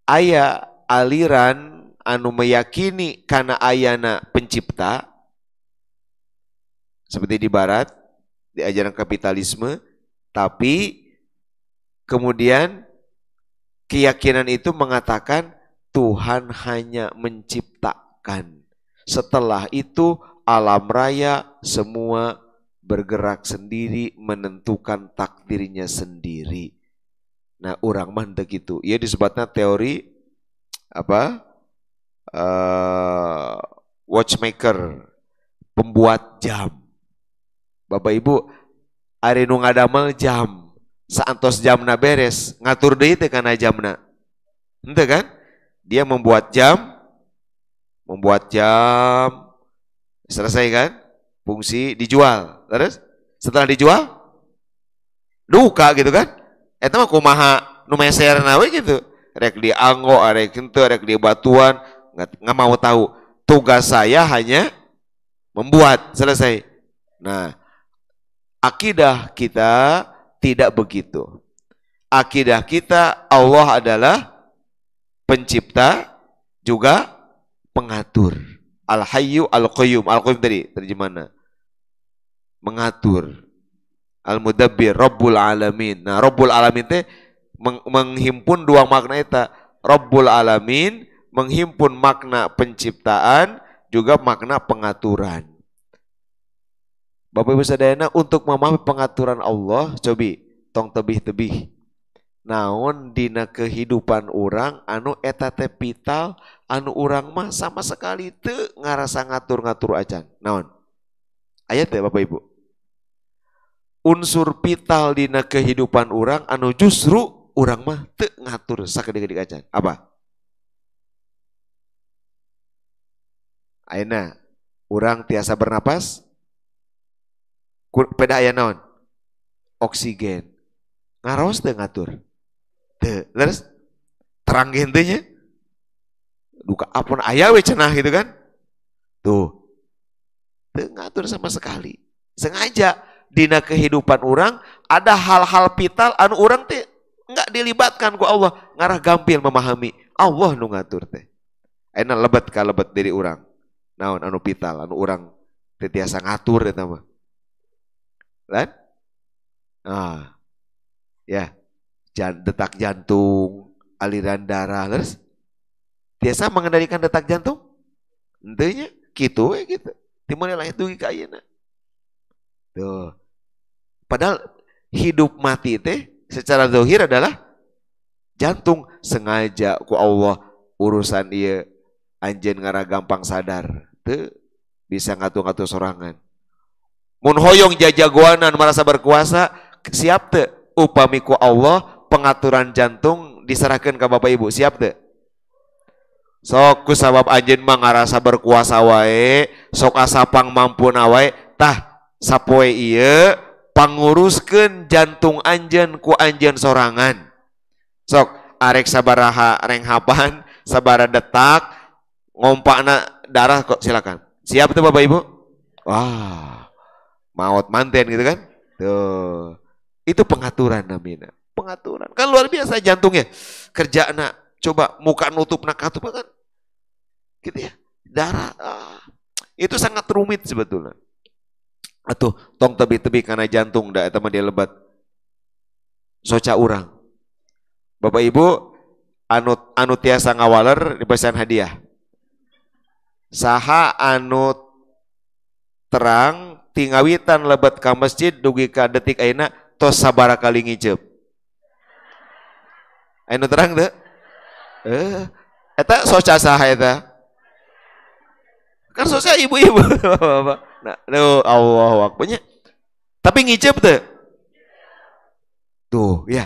aya aliran anu meyakini kana ayana pencipta seperti di barat di ajaran kapitalisme, tapi kemudian keyakinan itu mengatakan Tuhan hanya menciptakan. Setelah itu alam raya semua bergerak sendiri, menentukan takdirnya sendiri. Nah, orang mah henteu kitu. Ieu disebutna teori apa? Watchmaker, pembuat jam. Bapak Ibu, ari nu ngadamel jam, saantos jamna beres, ngatur deui teh kana jamna. Henteu kan? Dia membuat jam, selesai kan? Fungsi dijual. Terus setelah dijual duka gitu kan? Eta mah kumaha nu meserna we gitu. Rek dianggo, rek henteu, rek di batuan, nggak mau tahu. Tugas saya hanya membuat, selesai. Nah, akidah kita tidak begitu. Akidah kita Allah adalah pencipta juga pengatur. Al-Hayyu Al-Qayyum. Al-Qayyum tadi terjemahnya mengatur. Al-Mudabbir Rabbul Alamin. Nah, Rabbul Alamin teh menghimpun dua makna eta. Rabbul Alamin menghimpun makna penciptaan juga makna pengaturan. Bapak Ibu sadayana, untuk memahami pengaturan Allah, cobi tong tebih-tebih. Naon dina kehidupan orang anu eta teh pital, anu urang mah sama sekali teu ngarasa ngatur-ngatur acan. Naon? Aya teh Bapak Ibu. Unsur pital dina kehidupan orang anu justru urang mah teu ngatur sakeudeuk-deuk acan. Apa? Ayeuna urang tiasa bernapas, peda aya naon? Oksigen. Ngaros teu ngatur. Teu, leres terang ge henteu nya. Duka apun aya we cenah gitu kan? Tuh. Teu ngatur sama sekali. Sengaja dina kehidupan orang ada hal-hal vital anu orang teh enggak dilibatkan ku Allah, ngarah gampil memahami. Allah nu ngatur teh. Ayeuna lebet ka lebet diri orang. Naon anu vital anu orang teu tiasa ngatur eta mah. Lan? Ya. Detak jantung, aliran darah, terus biasa mengendalikan detak jantung, entenya gitu we gitu. Timune lain dugi ka ayeuna. Tuh. Padahal hidup mati teh secara zahir adalah jantung, sengaja ku Allah urusan ieu anjeun ngara gampang sadar, teu bisa ngatur-ngatur sorangan. Mun hoyong jajagoanan merasa berkuasa, siap teu upami ku Allah pengaturan jantung diserahkan ke Bapak Ibu, siap teu? Sok kusabab anjeun mah ngarasa berkuasa wae, sok asapang mampuna wae, tah sapoe ieu panguruskeun jantung anjeun ku anjeun sorangan. Sok arek sabaraha renghapan, sabaraha detak, ngompakna darah kok silakan. Siap tuh Bapak Ibu? Wah, maut manten gitu kan? Tuh. Itu pengaturan namina. Pengaturan. Kan luar biasa jantungnya. Kerjana coba muka nutup nak katup kan. Gitu ya. Darah. Itu sangat rumit sebetulnya. Atuh tong tebi-tebi karena jantung da eta mah dia lebat. Soca urang. Bapak Ibu anu tiasa ngawaler dipesan hadiah. Saha anu terang tingawitan lebat ka masjid dugi ka detik ayeuna tos sabaraha kali ngiceup. Anu terang teu? Eta soca saha eta? Kan soca ibu-ibu. Nah, Allahu Akbar. Tapi ngiceup teu? Tuh, ya.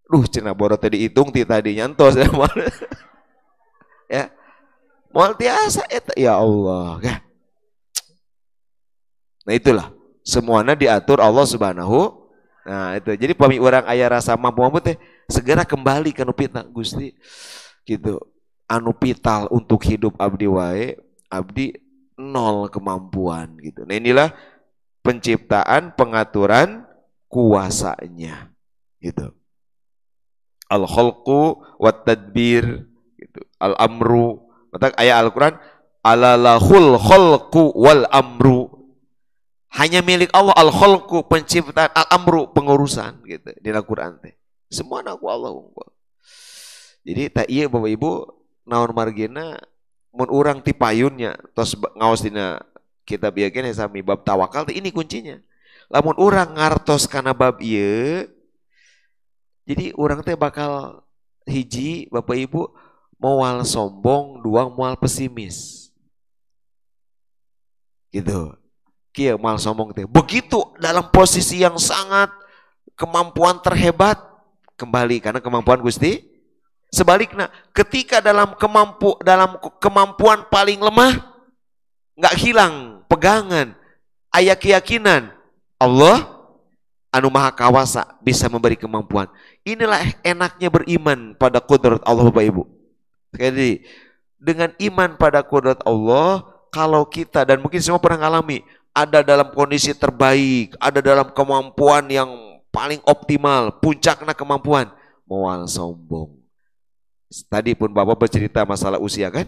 Duh, cenah boro teh dihitung ti tadi nyantos ya. Ya. Moal tiasa eta ya Allah, ya. Nah itulah, semuanya diatur Allah Subhanahu. Nah itu, jadi pami orang aya rasa mampu teh segera kembali ke anu pitna Gusti. Gitu. Anu pital untuk hidup abdi wae, abdi nol kemampuan gitu. Nah inilah penciptaan, pengaturan, kuasanya. Gitu. Al-khalqu wat tadbir gitu. Al-amru. Maka ayat Al-Qur'an alalahul khalqu wal amru. Hanya milik Allah al-khalqu penciptaan, al-amru pengurusan gitu di Al-Qur'an teh. Semua aku Allah unggul. Jadi tak iya Bapak Ibu naon margina mun urang ti payunnya tos ngaos dina kitab ieu keneh sami bab tawakal teh ini kuncinya. Lamun urang ngartos kana bab ieu, jadi urang teh bakal hiji Bapak Ibu moal sombong, dua moal pesimis. Gitu. Kieu moal sombong teh. Begitu dalam posisi yang sangat kemampuan terhebat kembali karena kemampuan Gusti. Sebaliknya, ketika dalam kemampuan paling lemah, nggak hilang pegangan, aya keyakinan Allah anu maha kawasa bisa memberi kemampuan. Inilah enaknya beriman pada kudrat Allah Bapak Ibu. Jadi dengan iman pada kudrat Allah, kalau kita dan mungkin semua pernah ngalami, ada dalam kondisi terbaik, ada dalam kemampuan yang paling optimal, puncaknya kemampuan, moal sombong. Tadi pun Bapak bercerita masalah usia kan?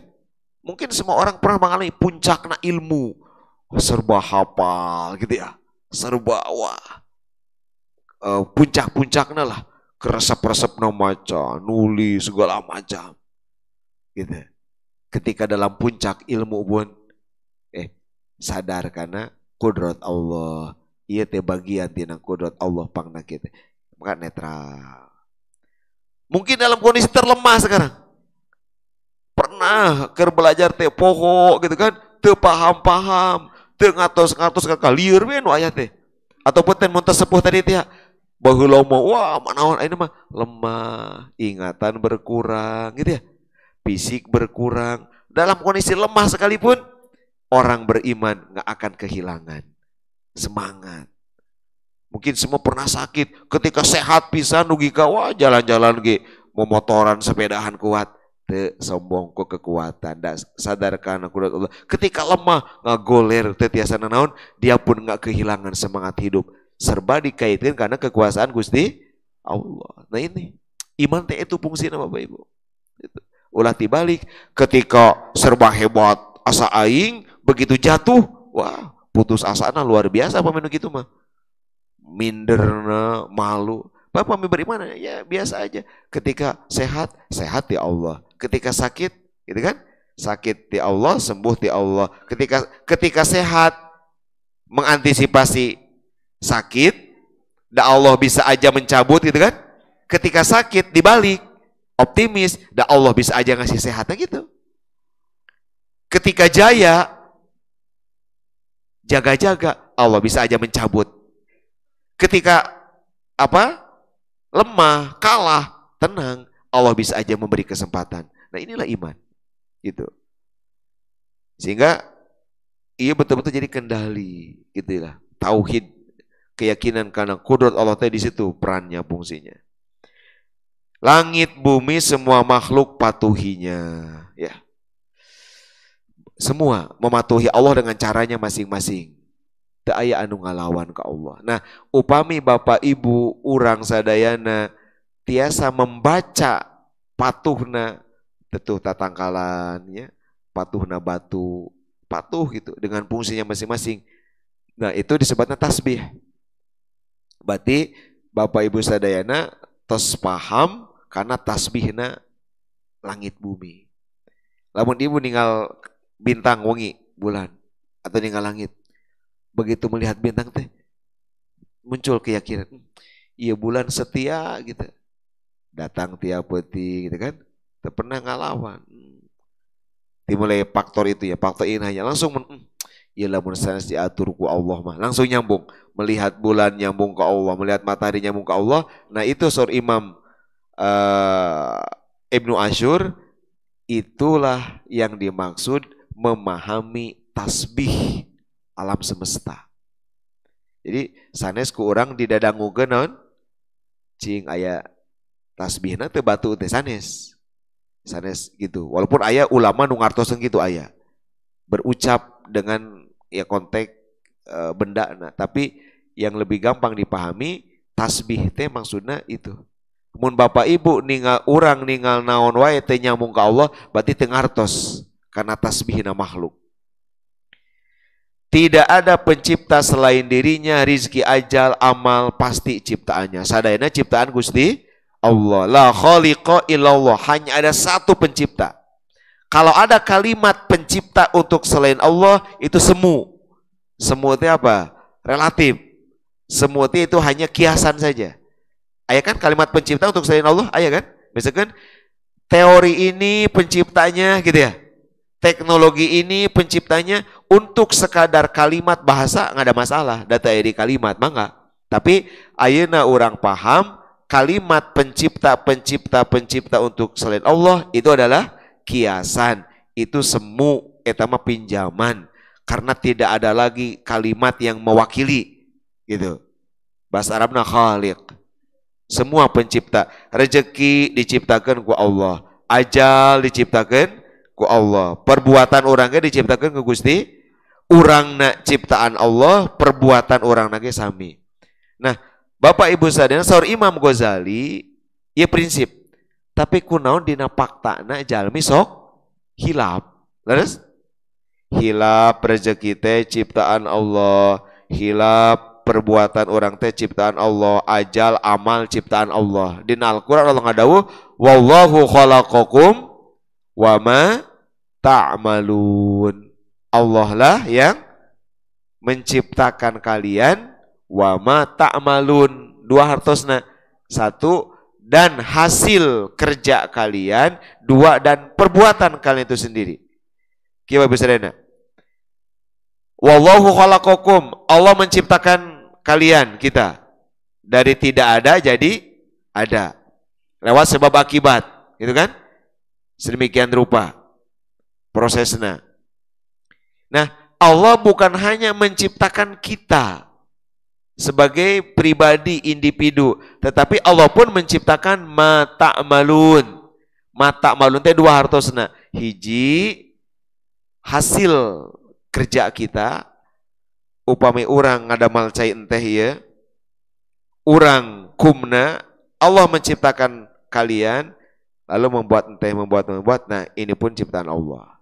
Mungkin semua orang pernah mengalami puncaknya ilmu. Serba hafal gitu ya. Serba wah. Puncak-puncaknya lah. Keresep-resep maca, nulis segala macam. Gitu. Ketika dalam puncak ilmu pun sadar karena kudrat Allah. Iya teh bagian tina kudrat Allah pangna kita. Maka netral. Mungkin dalam kondisi terlemah sekarang. Pernah keur belajar teh poho gitu kan, teu paham-paham, teu ngatos-ngatos ka lieur we nu aya teh. Ataupun teh mun sepuh tadi teh baheula mah wah manaon ayeuna mah lemah, ingatan berkurang gitu ya. Fisik berkurang. Dalam kondisi lemah sekalipun orang beriman enggak akan kehilangan semangat. Mungkin semua pernah sakit, ketika sehat pisan nugi ka wah jalan-jalan ge, memotoran sepedahan kuat, teu sombong ku kekuatan, da sadar kana kudrat Allah. Ketika lemah ngagoler teu tiasa nanaon, dia pun enggak kehilangan semangat hidup. Serba dikaitkan karena kekuasaan Gusti Allah. Nah ini iman teh itu fungsina Bapak Ibu. Itu. Ulah tibalik, ketika serba hebat asa aing, begitu jatuh, wah putus asana luar biasa apa menu gitu mah. Minderna, malu. Bapak beriman ya biasa aja. Ketika sehat, sehat ya Allah. Ketika sakit, gitu kan? Sakit di Allah, sembuh di Allah. Ketika sehat, mengantisipasi sakit, da Allah bisa aja mencabut gitu kan? Ketika sakit dibalik, optimis, da Allah bisa aja ngasih sehatnya gitu. Ketika jaya, jaga-jaga, Allah bisa aja mencabut. Ketika lemah, kalah, tenang, Allah bisa aja memberi kesempatan. Nah inilah iman, gitu. Sehingga ia betul-betul jadi kendali, gitulah. Tauhid, keyakinan karena kudrat Allah tadi di situ perannya, fungsinya. Langit, bumi, semua makhluk patuhinya, ya. Semua mematuhi Allah dengan caranya masing-masing. Teu aya anu ngalawan ka Allah. Nah, upami Bapak Ibu urang sadayana tiasa membaca patuhna tetuh tatangkalan ya, patuhna batu, patuh gitu dengan fungsinya masing-masing. Nah, itu disebutnya tasbih. Berarti Bapak Ibu sadayana tos paham karena tasbihna langit bumi. Lamun ibu ninggal bintang wengi bulan atau ninggal langit, begitu melihat bintang teh muncul keyakinan, iya bulan setia gitu, datang tiap peti gitu kan, tak pernah ngalawan. Dimulai faktor itu ya, faktor inahnya langsung, iya lamun sanes diatur ku Allah mah, langsung nyambung, melihat bulan nyambung ke Allah, melihat matahari nyambung ke Allah. Nah itu sur Imam Ibnu Asyur, itulah yang dimaksud memahami tasbih alam semesta. Jadi sanes ku urang didadangukeun naon? Cing aya tasbihna teu batu teh sanes. Sanes gitu. Walaupun aya ulama nu ngartoseun kitu aya. Berucap dengan ya konteks bendana, tapi yang lebih gampang dipahami tasbih teh maksudna itu. Mun Bapak Ibu ningal urang ningal naon wae teh nyambung ka Allah, berarti teu ngartos karena tasbihna makhluk. Tidak ada pencipta selain dirinya, rizki, ajal, amal pasti ciptaannya. Sadayana ciptaan Gusti Allah. La khaliqa illallah, hanya ada satu pencipta. Kalau ada kalimat pencipta untuk selain Allah itu semu. Semu itu apa? Relatif. Semu itu hanya kiasan saja. Ayah kan kalimat pencipta untuk selain Allah, ayah kan? Misalkan teori ini penciptanya gitu ya. Teknologi ini penciptanya untuk sekadar kalimat bahasa nggak ada masalah. Data di kalimat mah nggak. Tapi ayeuna orang paham kalimat pencipta untuk selain Allah itu adalah kiasan. Itu semu, eta mah pinjaman. Karena tidak ada lagi kalimat yang mewakili gitu. Bahasa Arabna khaliq. Semua pencipta. Rezeki diciptakan ku Allah. Ajal diciptakan ku Allah. Perbuatan orangnya diciptakan ku Gusti. Urangna ciptaan Allah, perbuatan orang nage sami. Nah, Bapak Ibu sadayana saur Imam Ghazali ieu prinsip. Tapi kunaon dina fakta jalmi sok hilap. Leres? Hilap rezeki teh ciptaan Allah, hilap perbuatan orang teh ciptaan Allah, ajal amal ciptaan Allah. Dina Al-Qur'an Allah ngadawuh, "Wallahu khalaqakum wa ma ta'malun." Allah lah yang menciptakan kalian wa ma ta'malun. Dua hartosna. Satu, dan hasil kerja kalian. Dua, dan perbuatan kalian itu sendiri. Kiwa besarena. Wallahu khalaqakum. Allah menciptakan kalian, kita. Dari tidak ada jadi ada. Lewat sebab akibat. Gitu kan? Sedemikian rupa prosesnya. Nah, Allah bukan hanya menciptakan kita sebagai pribadi individu, tetapi Allah pun menciptakan mata malun. Mata malun teh dua hartosna. Hiji hasil kerja kita, upami urang ngadamal cai enteh ya, urang kumna, Allah menciptakan kalian, lalu membuat enteh, membuat. Nah, ini pun ciptaan Allah.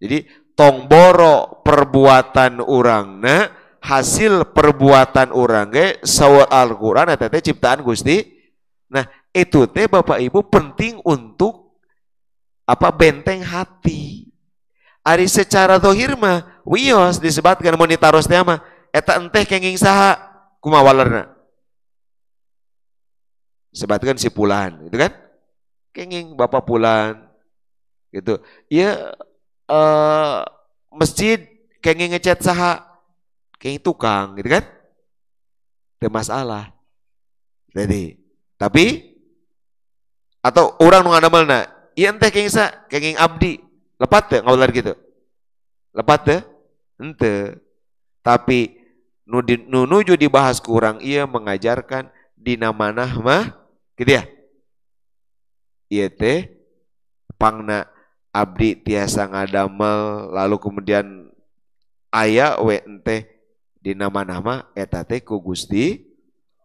Jadi tongboro perbuatan urangna, hasil perbuatan urang ge saur Al-Qur'an eta teh ciptaan Gusti. Nah, itu teh Bapak Ibu penting untuk apa? Benteng hati. Ari secara zahir mah wios disebutkan mun ditaros teh mah eta enteh kenging saha kumaha walerna. Sebatkeun si Pulan, gitu kan? Kenging Bapak Pulan. Gitu. Ieu masjid kenging ngecat saha? Kenging tukang, gitu kan? Teu masalah. Jadi, tapi atau orang nu ngadamelna, ieu enteh kenging saha? Kenging abdi. Lepat teh ngaular gitu. Lepat teh? Henteu. Tapi nu nuju dibahas kurang ia mengajarkan dina manah mah gitu ya. Ieu teh pangna abdi tiasa ngadamel lalu kemudian aya we enteh dina manah mah eta teh ku Gusti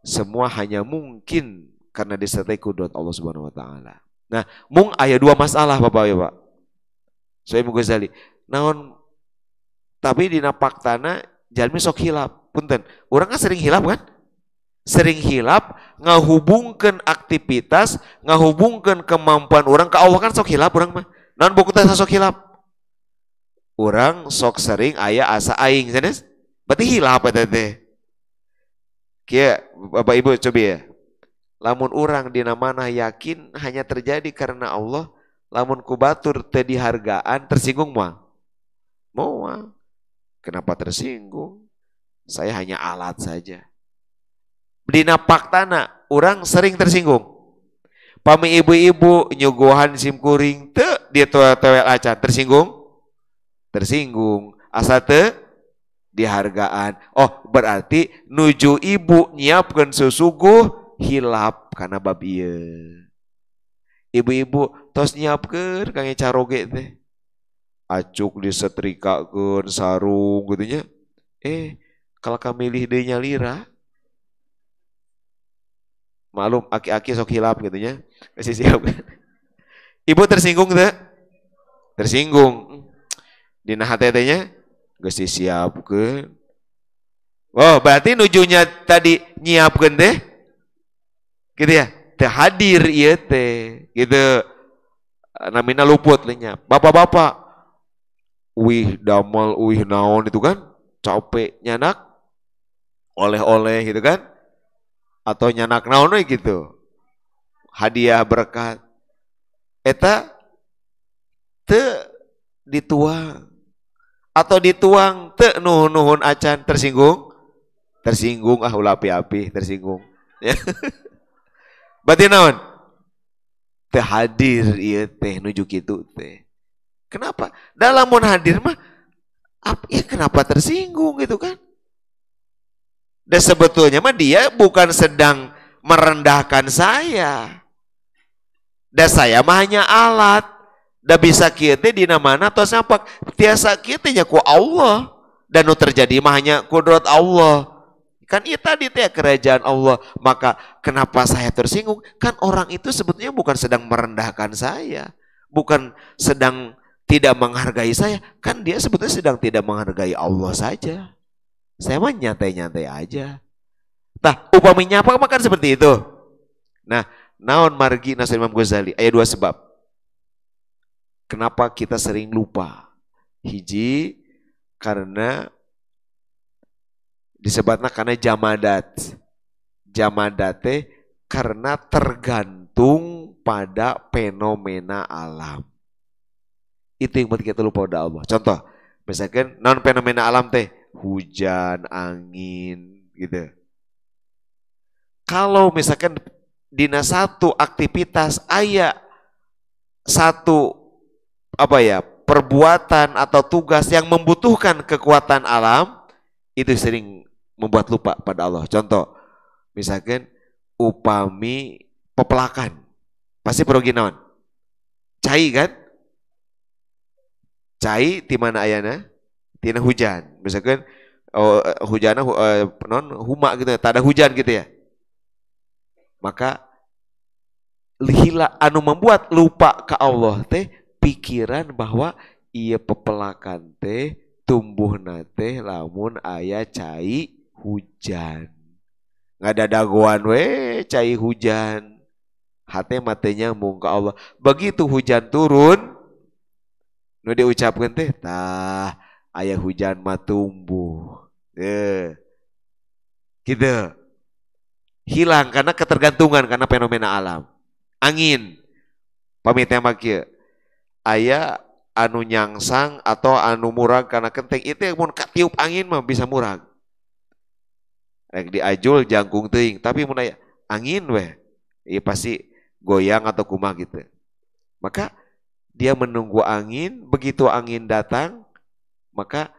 semua hanya mungkin karena disertai ku Allah Subhanahu wa taala. Nah, mung aya dua masalah Bapak Ibu, Pak. Soalnya Ghazali, naon tapi dina faktana jalmi sok hilap. Punten, urang kan sering hilap kan? Sering hilap ngahubungkeun aktivitas, ngahubungkeun kemampuan urang ka Allah kan sok hilap urang mah. Naon buku teh sok hilap? Urang sok sering aya asa aing sanes. Berarti hilap eta teh. Kieu Bapak Ibu coba ya. Lamun urang dina manah yakin hanya terjadi karena Allah, lamun ku batur teu dihargaan tersinggung moal. Moal. Kenapa tersinggung? Saya hanya alat saja. Dina faktana urang sering tersinggung. Pami ibu-ibu nyuguhan sim kuring teu dia tewel acan tersinggung? Tersinggung. Asa teu dihargaan. Oh, berarti nuju ibu nyiapkeun susuguh hilap kana bab ieu. Ibu-ibu tos nyiapkeun kangge caroge teh. Acuk disetrikakeun sarung gitu nya. Kalau milih deui nya lira. Malum aki-aki sok hilap gitu nya. Geus siap. Ibu tersinggung teu? Tersinggung. Dina hate teh nya geus disiapkeun. Oh, berarti nujunya tadi nyiapkeun teh. Gitu ya? Teu hadir ieu teh. Gitu. Namina luput lenya. Bapak-bapak, wih damel, wih naon itu kan? cope nyanak oleh-oleh gitu kan, atau nyanak naon we gitu, hadiah berkat eta teu dituang atau dituang teu nuhun-nuhun acan tersinggung ulah api-api tersinggung ya. Berarti naon teu hadir ieu teh nuju kitu teh. Kenapa? Dalam mun hadir mah ya kenapa tersinggung gitu kan? Dan sebetulnya mah dia bukan sedang merendahkan saya. Dan saya mah hanya alat. Da bisa kieu teh dina mana tos sampak tiasa kieu teh nya ku Allah. Dan nu terjadi mah hanya kudrat Allah. Kan itu tadi teh kerajaan Allah. Maka kenapa saya tersinggung? Kan orang itu sebetulnya bukan sedang merendahkan saya. Bukan sedang tidak menghargai saya. Kan dia sebetulnya sedang tidak menghargai Allah saja. Saya mah nyantai-nyantai aja. Nah, upaminya apa makan seperti itu. Nah, naon margi nasihat Imam Ghazali? Aya dua sebab. Kenapa kita sering lupa? Hiji, karena disebutnya karena jamadat. Jamadat teh karena tergantung pada fenomena alam. Itu yang buat kita lupa pada Allah. Contoh, misalkan non fenomena alam teh hujan, angin, gitu. Kalau misalkan dina satu aktivitas aya satu perbuatan atau tugas yang membutuhkan kekuatan alam, itu sering membuat lupa pada Allah. Contoh, misalkan upami pepelakan, pasti perugi naon? Cai kan? Cai di mana ayana? Tina hujan. Misalkan hujanna non huma gitu, tak ada hujan gitu ya. Maka anu membuat lupa ke Allah teh pikiran bahwa ia pepelakan teh tumbuh nate lamun aya cai hujan. Nggak ada dagoan we cai hujan. Hati matenya mung ke Allah. Begitu hujan turun, nu diucapkan teh tah aya hujan mah tumbuh. Gitu. Hilang karena ketergantungan karena fenomena alam. Angin. Pamitnya makia. Aya anu nyangsang atau anu murag karena kenteng itu yang mun katiup angin mah bisa murag. Rek diajul jangkung teuing, tapi mun aya angin weh, ieu pasti goyang atau kumaha gitu. Maka dia menunggu angin, begitu angin datang, maka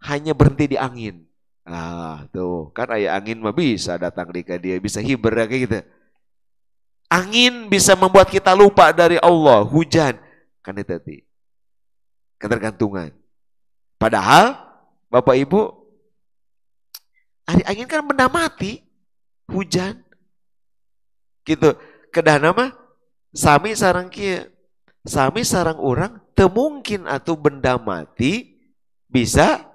hanya berhenti di angin. Ah, tuh, kan aya angin mah bisa datang di dia, bisa hiber kayak gitu. Angin bisa membuat kita lupa dari Allah, hujan. Kan itu tadi. Ketergantungan. Padahal Bapak Ibu, angin kan benda mati, hujan. Gitu. Kedah nama sami sarang kieu. Sami sarang orang teu mungkin atuh benda mati bisa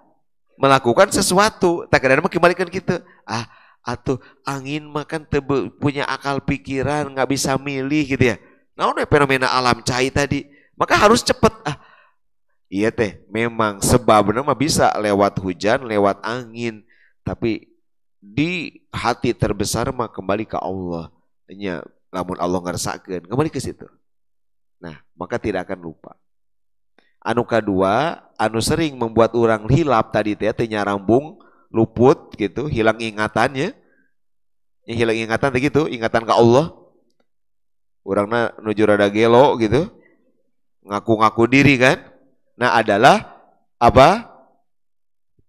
melakukan sesuatu. Tak kadang mah kembalikan gitu. Atuh angin mah kan punya akal pikiran, nggak bisa milih gitu ya. Nah, fenomena alam cai tadi. Maka harus cepet. Iya teh, memang sebabnya mah bisa lewat hujan, lewat angin. Tapi di hati terbesar mah kembali ke Allah. Hanya lamun Allah ngersakeun, kembali ke situ. Nah, maka tidak akan lupa. Anu kedua, anu sering membuat orang hilap tadi teh nyarambung, luput gitu, hilang ingatannya. Yang hilang ingatan begitu, ingatan ke Allah. Orangna nuju rada gelo gitu. Ngaku-ngaku diri kan. Nah, adalah apa?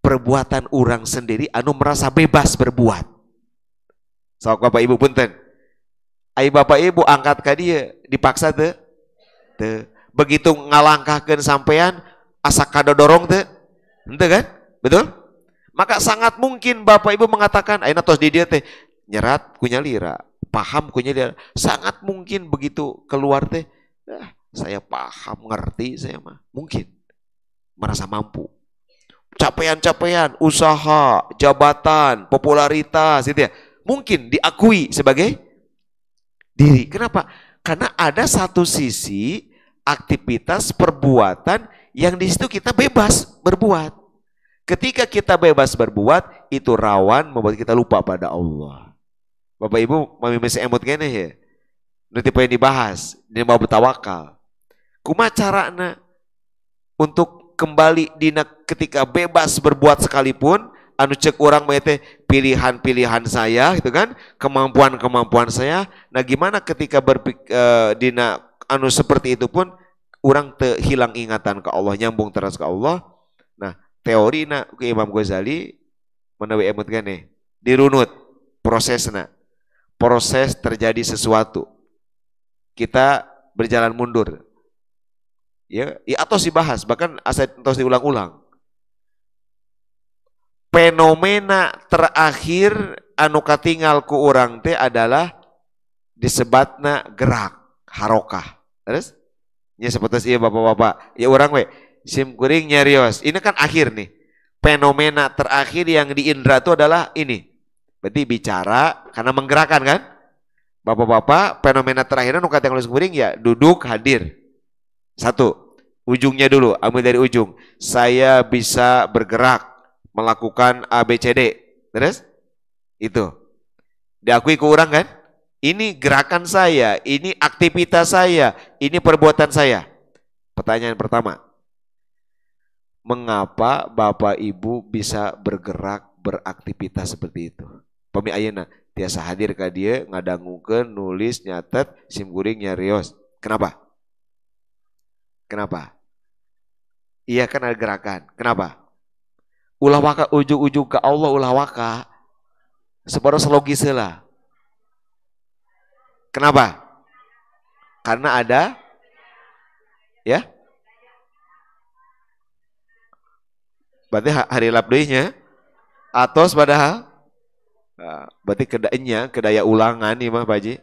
Perbuatan orang sendiri anu merasa bebas berbuat. Sok Bapak Ibu punten. Ai Bapak Ibu angkat ka dia, dipaksa teu? Teu. Begitu ngalangkahkeun sampean asa kadodorong teu? Henteu kan? Betul? Maka sangat mungkin Bapak Ibu mengatakan ayeuna tos di dieu teh nyerat ku nyalira, paham ku nyalira. Sangat mungkin begitu keluar teh saya paham, ngerti saya mah. Mungkin merasa mampu. Capaian-capaian, usaha, jabatan, popularitas gitu ya. Mungkin diakui sebagai diri. Kenapa? Karena ada satu sisi aktivitas perbuatan yang di situ kita bebas berbuat. Ketika kita bebas berbuat, itu rawan membuat kita lupa pada Allah. Bapak Ibu, mami masih emot kene ya. Nanti pengen dibahas, dia mau bertawakal. Kumaha carana untuk kembali dina ketika bebas berbuat sekalipun, anu cek orang teh pilihan-pilihan saya gitu kan, kemampuan-kemampuan saya. Nah, gimana ketika dina anu seperti itu pun orang hilang ingatan ke Allah, nyambung terus ke Allah. Nah, teori ke Imam Ghazali menawi emut kene dirunut prosesna. Proses terjadi sesuatu. Kita berjalan mundur. Ya atau dibahas, bahkan atau diulang-ulang. Fenomena terakhir anu katingal ku urang teh adalah disebatna gerak, harokah. Terus? Ya seperti iya bapak-bapak. Ya orang we, sim kuring nyarios. Ini kan akhir nih. Fenomena terakhir yang di indra itu adalah ini. Berarti bicara karena menggerakkan kan? Bapak-bapak, fenomena terakhirnya nukat yang kuring ya duduk hadir. Satu, ujungnya dulu, ambil dari ujung. Saya bisa bergerak, melakukan ABCD. Terus? Itu. Diakui ke orang kan? Ini gerakan saya, ini aktivitas saya, ini perbuatan saya. Pertanyaan pertama. Mengapa Bapak Ibu bisa bergerak, beraktivitas seperti itu? Pami ayeuna tiasa hadir ka dieu ngadangukeun, nulis, nyatet, sim kuring nyarios. Kenapa? Kenapa? Iya kan ada gerakan. Kenapa? Ulah waka ujung-ujung ke Allah ulah waka. Separuh logis lah. Kenapa? Karena ada ya. Berarti hari labdenya atos padahal berarti kedaya ulangan nih mah Pak Haji.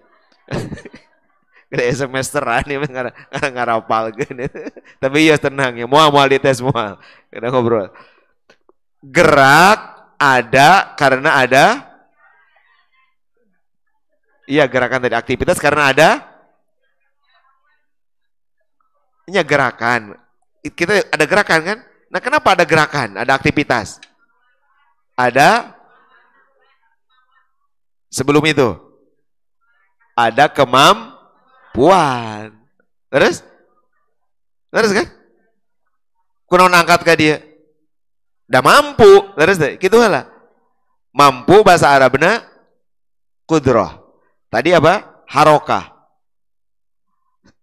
Kedaya semesteran nih mah ngarapal gini. Tapi ya tenang ya, mau dites semua. Kita ngobrol. Gerak ada karena ada. Iya gerakan tadi, aktivitas karena ada. Ini gerakan. Kita ada gerakan kan? Nah kenapa ada gerakan, ada aktivitas? Ada sebelum itu ada kemampuan. Terus kan? Kunaon angkat ke dia? Udah mampu, terus deh, gitu lah. Mampu bahasa Arabnya kudroh. Tadi apa? Harokah.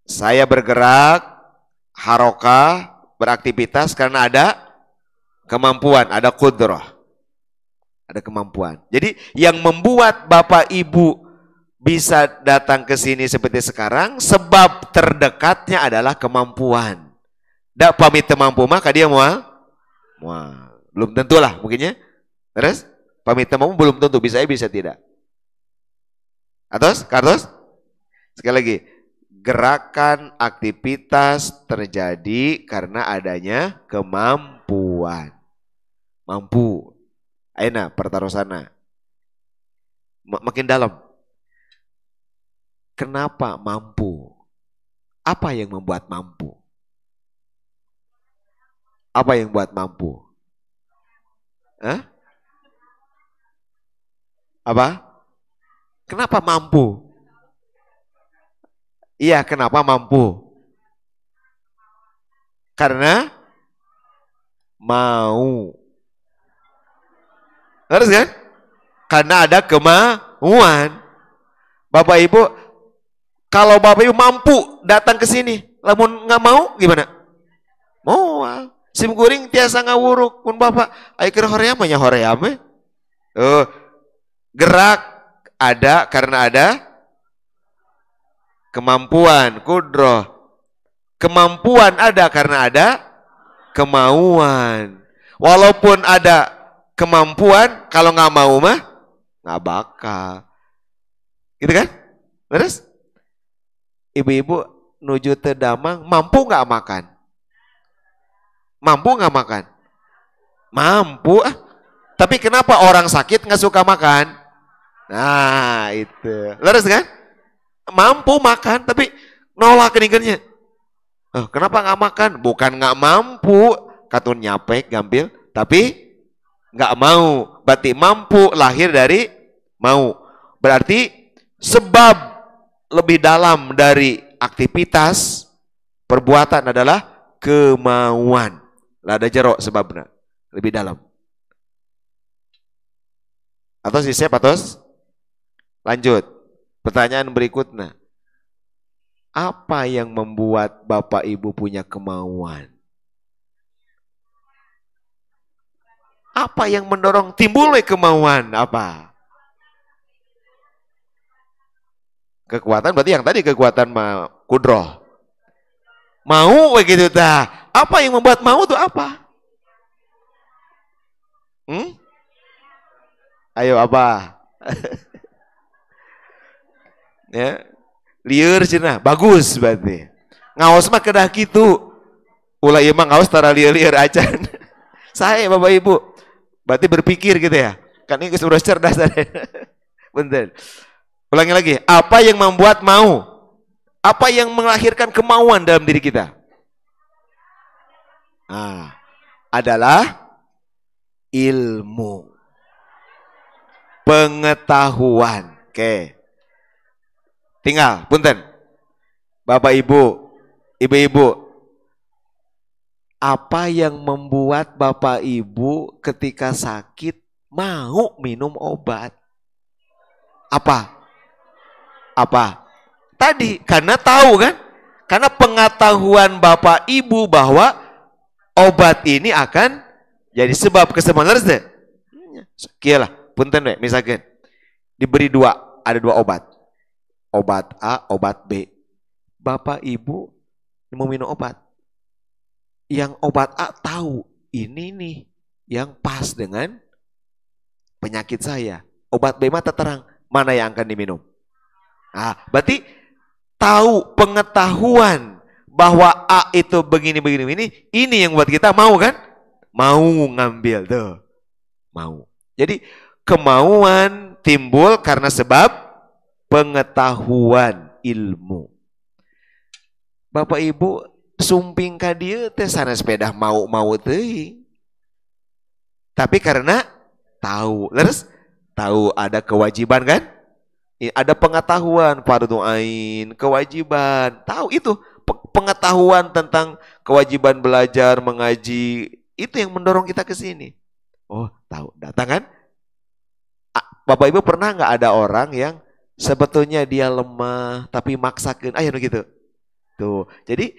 Saya bergerak, harokah, beraktivitas karena ada kemampuan, ada kudroh. Ada kemampuan. Jadi yang membuat Bapak Ibu bisa datang ke sini seperti sekarang, sebab terdekatnya adalah kemampuan. Dak pamit mampu maka dia mual. Belum tentu lah mungkinnya. Terus pamit mampu belum tentu, bisa bisa tidak. Kartos? Sekali lagi, gerakan aktivitas terjadi karena adanya kemampuan. Mampu. Aina pertarosana. Makin dalam. Kenapa mampu? Apa yang membuat mampu? Apa yang buat mampu? Hah? Apa? Kenapa mampu? Iya, kenapa mampu? Karena mau. Harus kan? Karena ada kemauan. Bapak Ibu, kalau Bapak Ibu mampu datang ke sini, lamun nggak mau gimana? Mau. Sim kuring tiasa ngawuruk pun Bapak. Ayo kira hoream nya hoream. Gerak ada karena ada kemampuan, kudroh. Kemampuan ada karena ada kemauan. Walaupun ada kemampuan, kalau nggak mau mah nggak bakal. Gitu kan? Terus ibu-ibu nuju teu damang, mampu nggak makan? Mampu nggak makan? Mampu. Tapi kenapa orang sakit nggak suka makan? Nah itu. Terus kan? Mampu makan, tapi nolak keningannya. Kenapa nggak makan? Bukan nggak mampu, katun nyapek, gampil, tapi nggak mau. Berarti mampu lahir dari mau. Berarti sebab lebih dalam dari aktivitas perbuatan adalah kemauan. Lah ada jerok sebabnya lebih dalam. Atau siap atau lanjut. Pertanyaan berikutnya. Apa yang membuat Bapak Ibu punya kemauan? Apa yang mendorong timbulnya kemauan? Apa? Kekuatan berarti yang tadi kekuatan kudroh. Mau begitu dah. Apa yang membuat mau itu apa? Ayo apa? Ya, liur cina, bagus berarti. Ngaos mah kedah gitu. Ulah ieu mah ngaos tara lieur-lieur acan. Saya Bapak Ibu, berarti berpikir gitu ya. Kan ini sudah cerdas tadi. Bentar. Ulangi lagi, apa yang membuat mau? Apa yang melahirkan kemauan dalam diri kita? Adalah ilmu. Pengetahuan. Oke. Tinggal, punten. Bapak Ibu, Ibu-ibu, apa yang membuat Bapak Ibu ketika sakit mau minum obat? Apa? Tadi, karena tahu kan? Karena pengetahuan Bapak Ibu bahwa obat ini akan jadi sebab kesembuhan. Kialah, punten we, misalkan diberi ada dua obat. Obat A, obat B. Bapak Ibu mau minum obat. Yang obat A tahu ini nih yang pas dengan penyakit saya. Obat B mah terang mana yang akan diminum. Berarti tahu pengetahuan bahwa A itu begini ini yang buat kita mau kan? Mau ngambil tuh. Mau. Jadi kemauan timbul karena sebab pengetahuan ilmu. Bapak Ibu sumping ka dieu teh sana sepeda mau teuing. Tapi karena tahu, terus tahu ada kewajiban kan? Ada pengetahuan fardu ain, kewajiban. Tahu itu pengetahuan tentang kewajiban belajar, mengaji, itu yang mendorong kita ke sini. Oh, tahu, datang kan? Bapak Ibu pernah nggak ada orang yang sebetulnya dia lemah tapi maksakan, ayo gitu. Tuh. Jadi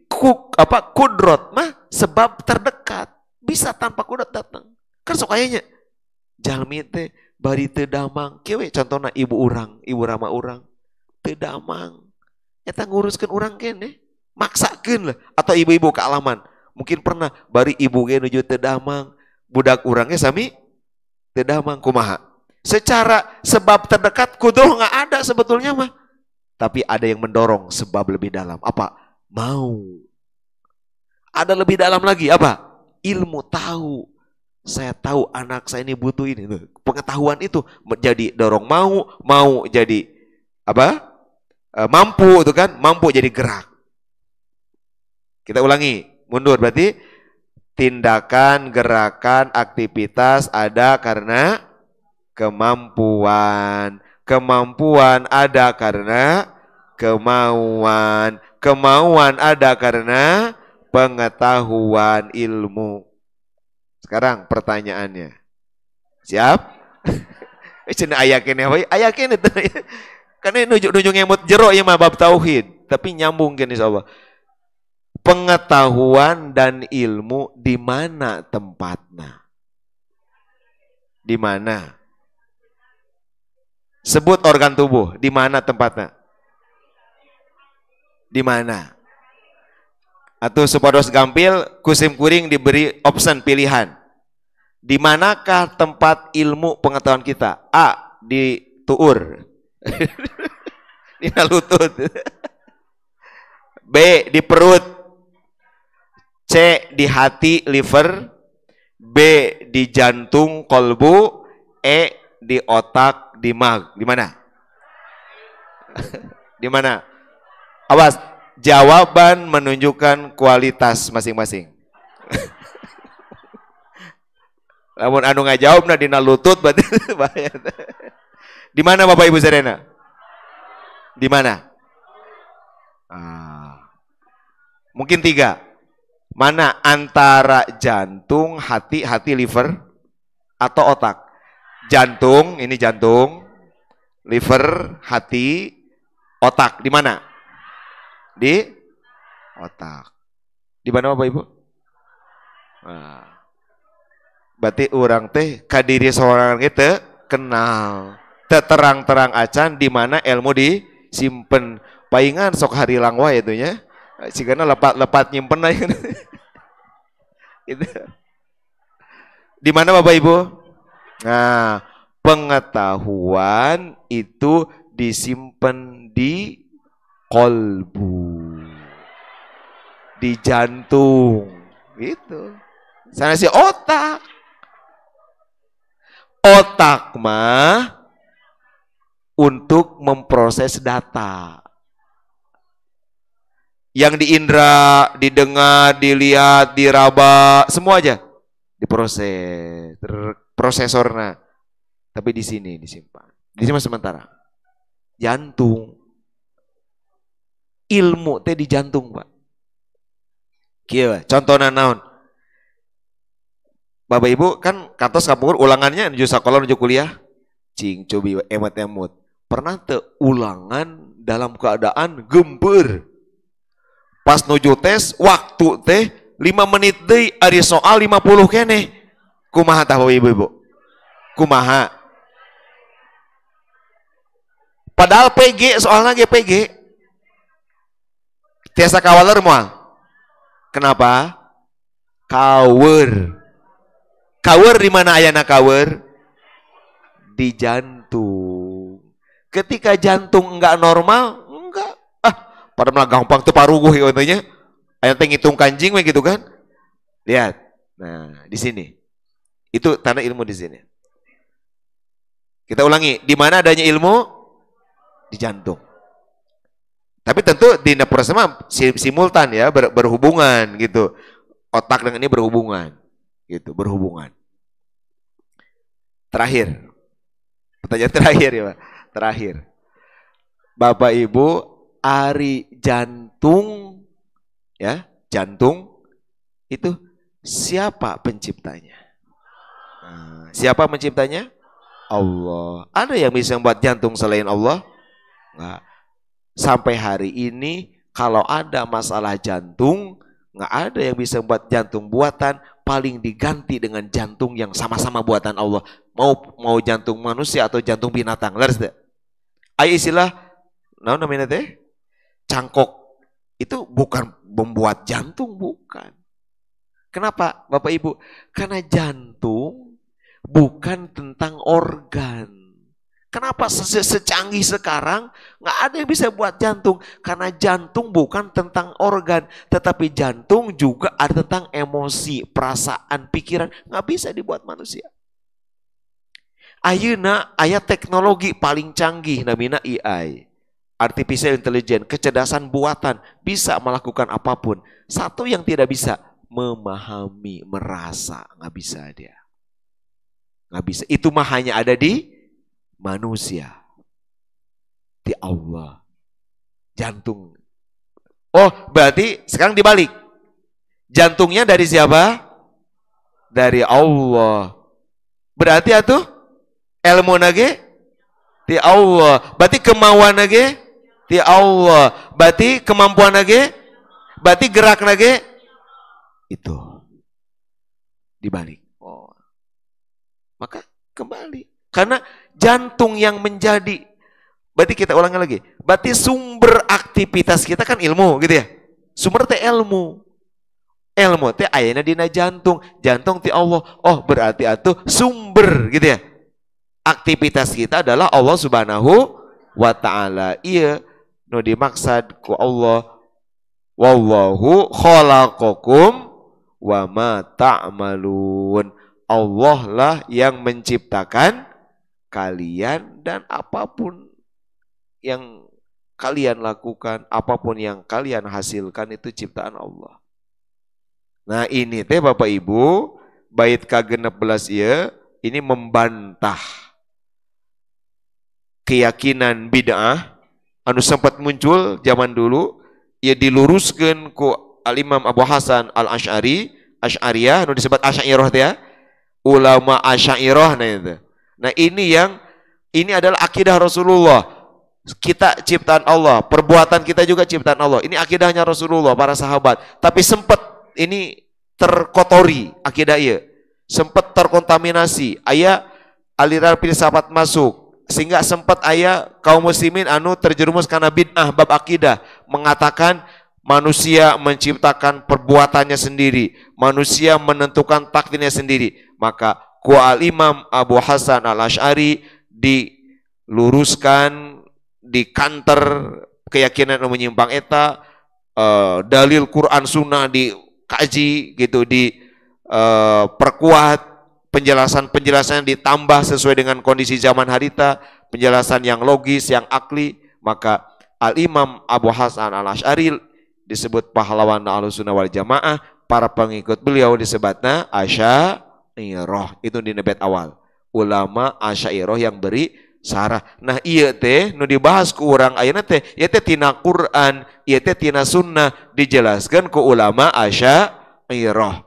kudrot mah sebab terdekat. Bisa tanpa kudrot datang. Kan sok kayaknya jalmi teh bari teu damang. Kieu we contohna ibu rama urang teu damang. Eta nguruskeun urang keneh, maksakeun lah. Atau ibu-ibu kealaman. Mungkin pernah bari ibu ge nuju teu damang, budak urangnya sami teu damang, kumaha? Secara sebab terdekat kudroh nggak ada sebetulnya mah. Tapi ada yang mendorong sebab lebih dalam. Apa? Mau. Ada lebih dalam lagi apa? Ilmu, tahu. Saya tahu anak saya ini butuh ini. Pengetahuan itu menjadi dorong mau jadi apa? Mampu itu kan? Mampu jadi gerak. Kita ulangi, mundur berarti tindakan, gerakan, aktivitas ada karena kemampuan. Kemampuan ada karena kemauan. Kemauan ada karena pengetahuan ilmu. Sekarang pertanyaannya. Siap? Cenah ayakeun we, ayakeun itu. Karena nunjuk-nunjuk ngemut jero ieu mah bab tauhid, tapi nyambung kan insyaallah. Pengetahuan dan ilmu di mana tempatnya? Di mana? Sebut organ tubuh, di mana tempatnya? Di mana? Atau supados gampil, kusim kuring diberi option pilihan. Di manakah tempat ilmu pengetahuan kita? A. Di tuur. Di lutut. B. Di perut. C. Di hati, liver. B. Di jantung, kolbu. E. Di otak, dimag. Di mana? Di mana? Awas, jawaban menunjukkan kualitas masing-masing. Lamun anu ngajawabna dina lutut berarti bahaya. Di mana Bapak Ibu Serena? Di mana? Mungkin 3. Mana antara jantung, hati, liver, atau otak? Jantung, ini jantung, liver, hati, otak. Di mana? Di otak. Di mana Bapak Ibu? Berarti orang teh kadiri seorang kita kenal. Terang-terang acan di mana ilmu disimpen. Paingan sok hari langwa itu nya. Sigana lepat nyimpen aja. Itu. Di mana Bapak Ibu? Nah, pengetahuan itu disimpan di kolbu, di jantung, gitu. Sana si otak. Otak mah untuk memproses data. Yang diindra, didengar, dilihat, diraba, semua aja diproses, prosesornya. Tapi di sini disimpan. Di sini sementara. Jantung. Ilmu teh di jantung, Pak. Kieu, contohna naon? Bapak Ibu kan kantos kapur ulangannya nuju sakola nuju kuliah. Cing cobi emot-emot. Pernah teu ulangan dalam keadaan gempeur. Pas nuju tes waktu teh 5 menit deui ari soal 50 keneh. Kumaha tah Bapak Ibu? Kumaha? Padahal PG soalnya ge PG. Tiasa kawaler moal. Kenapa? Kawer. Kawer di mana ayana kawer? Di jantung. Ketika jantung enggak normal, enggak. Pada malah gampang tuh paruguh katanya. Aya teh ngitung kanjing we gitu kan? Lihat. Nah, di sini. Itu tanda ilmu di sini. Kita ulangi, di mana adanya ilmu? Di jantung. Tapi tentu di proses simultan ya, berhubungan gitu. Otak dengan ini berhubungan. Gitu, berhubungan. Terakhir. Pertanyaan terakhir ya, Pak. Terakhir. Bapak Ibu, ari jantung ya, jantung itu siapa penciptanya? Nah, siapa penciptanya? Allah. Ada yang bisa membuat jantung selain Allah? Enggak. Sampai hari ini kalau ada masalah jantung, nggak ada yang bisa membuat jantung buatan, paling diganti dengan jantung yang sama-sama buatan Allah. Mau jantung manusia atau jantung binatang. Laras deh. Ayo istilah, nah namanya teh cangkok itu bukan membuat jantung, bukan. Kenapa Bapak Ibu? Karena jantung bukan tentang organ. Kenapa secanggih sekarang nggak ada yang bisa buat jantung? Karena jantung bukan tentang organ, tetapi jantung juga ada tentang emosi, perasaan, pikiran. Nggak bisa dibuat manusia. Ayeuna aya teknologi paling canggih namina AI, artificial intelligence, kecerdasan buatan, bisa melakukan apapun. Satu yang tidak bisa, memahami, merasa, nggak bisa dia. Nggak bisa. Itu mah hanya ada di manusia, di Allah. Jantung. Oh, berarti sekarang dibalik. Jantungnya dari siapa? Dari Allah. Berarti atuh ilmu nage di Allah. Berarti kemauan nage di Allah. Berarti kemampuan nage, berarti gerak nage itu dibalik. Oh. Maka kembali. Karena jantung yang menjadi, berarti kita ulangi lagi, berarti sumber aktivitas kita kan ilmu gitu ya. Sumber teh ilmu. Ilmu teh ayana dina jantung, jantung ti Allah. Oh, berarti atuh sumber gitu ya. Aktivitas kita adalah Allah Subhanahu wa taala. Iya, nu dimaksud ku Allah, wallahu khalaqakum wa ma ta'malun. Allah lah yang menciptakan kalian dan apapun yang kalian lakukan, apapun yang kalian hasilkan itu ciptaan Allah. Nah ini teh Bapak Ibu, bait ka-16 ieu ini membantah keyakinan bid'ah anu sempat muncul zaman dulu, ia diluruskan ku Al-Imam Abu Hasan Al-Asy'ari, Asy'ariyah anu disebut Asy'ariyah teh ya. Ulama Asy'ariyah nah itu. Nah, ini adalah akidah Rasulullah. Kita ciptaan Allah, perbuatan kita juga ciptaan Allah. Ini akidahnya Rasulullah, para sahabat. Tapi sempat ini terkotori akidah ieu. Sempat terkontaminasi. Aya aliran filsafat masuk. Sehingga sempat aya kaum muslimin anu terjerumus karena bid'ah bab akidah, mengatakan manusia menciptakan perbuatannya sendiri, manusia menentukan takdirnya sendiri. Maka ku Al-Imam Abu Hasan Al-Asy'ari diluruskan, dikanter keyakinan yang menyimpang eta, dalil Quran Sunnah dikaji gitu, perkuat, penjelasan-penjelasan ditambah sesuai dengan kondisi zaman harita, penjelasan yang logis, yang akli. Maka Al-Imam Abu Hasan Al-Asy'ari disebut pahlawan Ahlussunnah wal Jamaah, para pengikut beliau disebutna Asy'ariyah. Itu di nebet awal. Ulama Asy'ariyah yang beri sarah. Nah, ieu teh nu dibahas ku urang ayeuna teh ieu teh tina Quran, ieu teh tina sunnah dijelaskeun ku ulama Asy'ariyah.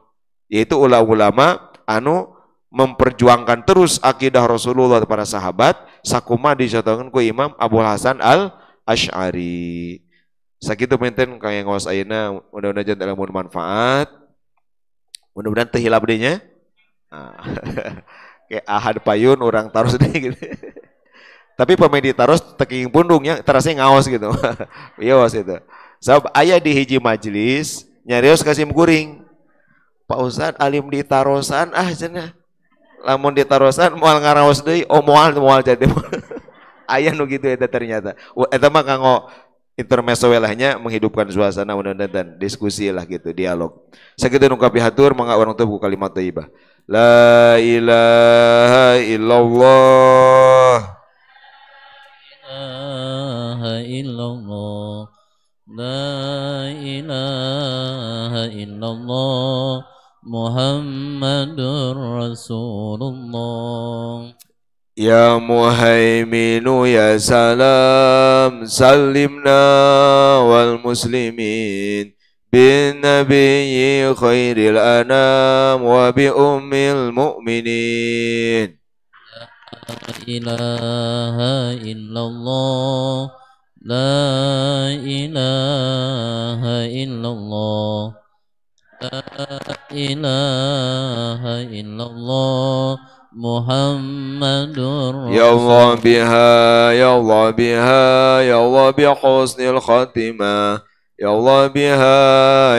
Yaitu ulama-ulama anu memperjuangkan terus akidah Rasulullah para sahabat, sakuma dicontohkeun ku Imam Abu Hasan Al-Asy'ari. Sakitu menten kaya ngaos ayeuna, mudah-mudahan janten ilmu manfaat. Mudah-mudahan teu hilap deui nya. Kayak ahad payun orang taros deui gitu. Tapi pemain di taros teking pundungnya terasnya ngaos gitu. Iya was itu. Sebab aya di hiji majelis nyarios kasim kuring. Pak Ustad alim di tarosan cenah. Lamun di tarosan moal ngaraos deui, moal jadi. Aya nu kitu eta ternyata. Eta mah kanggo intermezzo welahnya menghidupkan suasana, mudah-mudahan diskusi lah gitu, dialog. Sakitu nu kapihatur mangga urang teh ku kalimat thayyibah. La ilaha illallah. Illallah, la ilaha illallah, Muhammadur Rasulullah. Ya Muhaiminu ya salam, salimna wal muslimin bin nabiyyi khairil anam wa bi ummil mu'minin. La ilaha illallah, la ilaha illallah, la ilaha illallah, Muhammadur Ya Allah biha, ya Allah biha, ya Allah bi husnil khatimah. Ya Allah biha,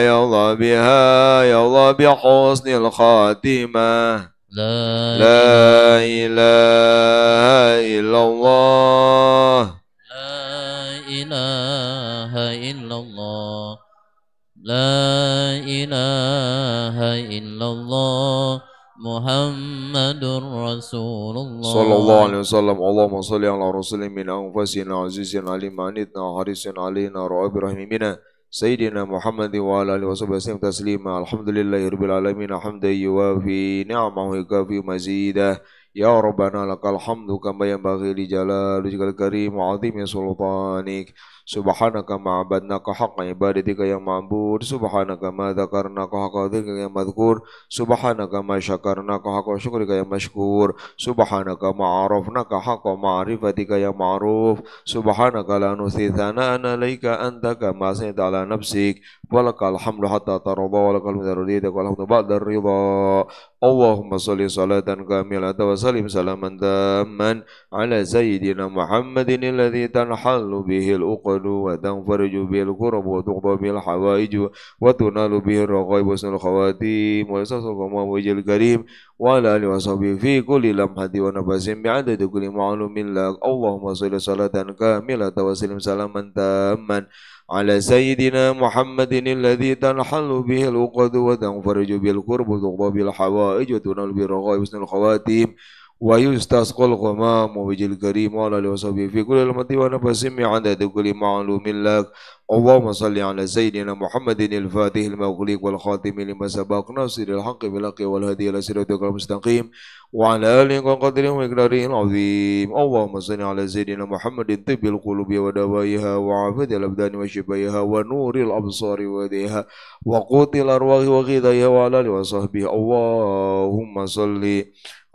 ya Allah biha, ya Allah bi husnil khatimah. La ilaha illallah, la ilaha illallah, la ilaha illallah, Muhammadur Rasulullah. Sallallahu alaihi wasallam. Allahumma salli ala rasulina min anfusina azizin alim anitna harisin alina rabbir rahimina Sayyidina Muhammad wa ala alihi wasallam taslima. Alhamdulillahirabbil alamin hamdan yuwafi ni'amahu wa yukafi mazidah. Ya Rabbana lakal hamdu kama yanbaghi li jalalika karim wa 'azimi sultanik. Subhanaka ma abadnaka haqqa ibadatika ya ma'bud. Subhanaka ma dzakarnaka haqqa dzikrika ya madhkur. Subhanaka ma syakarnaka haqqa syukrika ya mashkur. Subhanaka ma arafnaka haqqa ma'rifatika ya ma'ruf. Subhanaka la nusi thana'an 'alaika anta kama asnayta 'ala nafsik. Walakal hamdu hatta tarda walakal hamdu ridha wal hamdu ba'da ridha. Allahumma salli salatan kamilatan wa sallim salaman tamman ala sayyidina Muhammadin alladhi tanhallu bihi al-uqadu wa tanfariju bihi al-kurab wa tuqda bihi al-hawaiju wa tunalu bihi al-raghaib wa sunul khawatim wa yasasul wajhil karim wa ala alihi wa sahbihi fi kulli lamhati wa nafasin bi'adadi kulli ma'lumin lak. Allahumma salli salatan kamilatan wa sallim salaman tamman على سيدنا محمد الذي تنحل به العقد وتنفرج به الكرب وتقضى به الحوائج وتنال به الرغائب وحسن الخواتيم ويستسقى الغمام وجه الكريم وعلى آله وصحبه في كل لمة ونفس عدد كل معلوم لك اللهم صل على سيدنا محمد الفاتح المغلق والخاتم لما سبق ناصر الحق بالحق والهدي إلى صراطك المستقيم وعلى آله وقدره ومقداره العظيم اللهم صل على سيدنا محمد طب القلوب ودوائها وعافية الأبدان وشفائها ونور الأبصار وهديها وقوت الأرواح وغذائها وعلى آله وصحبه اللهم صل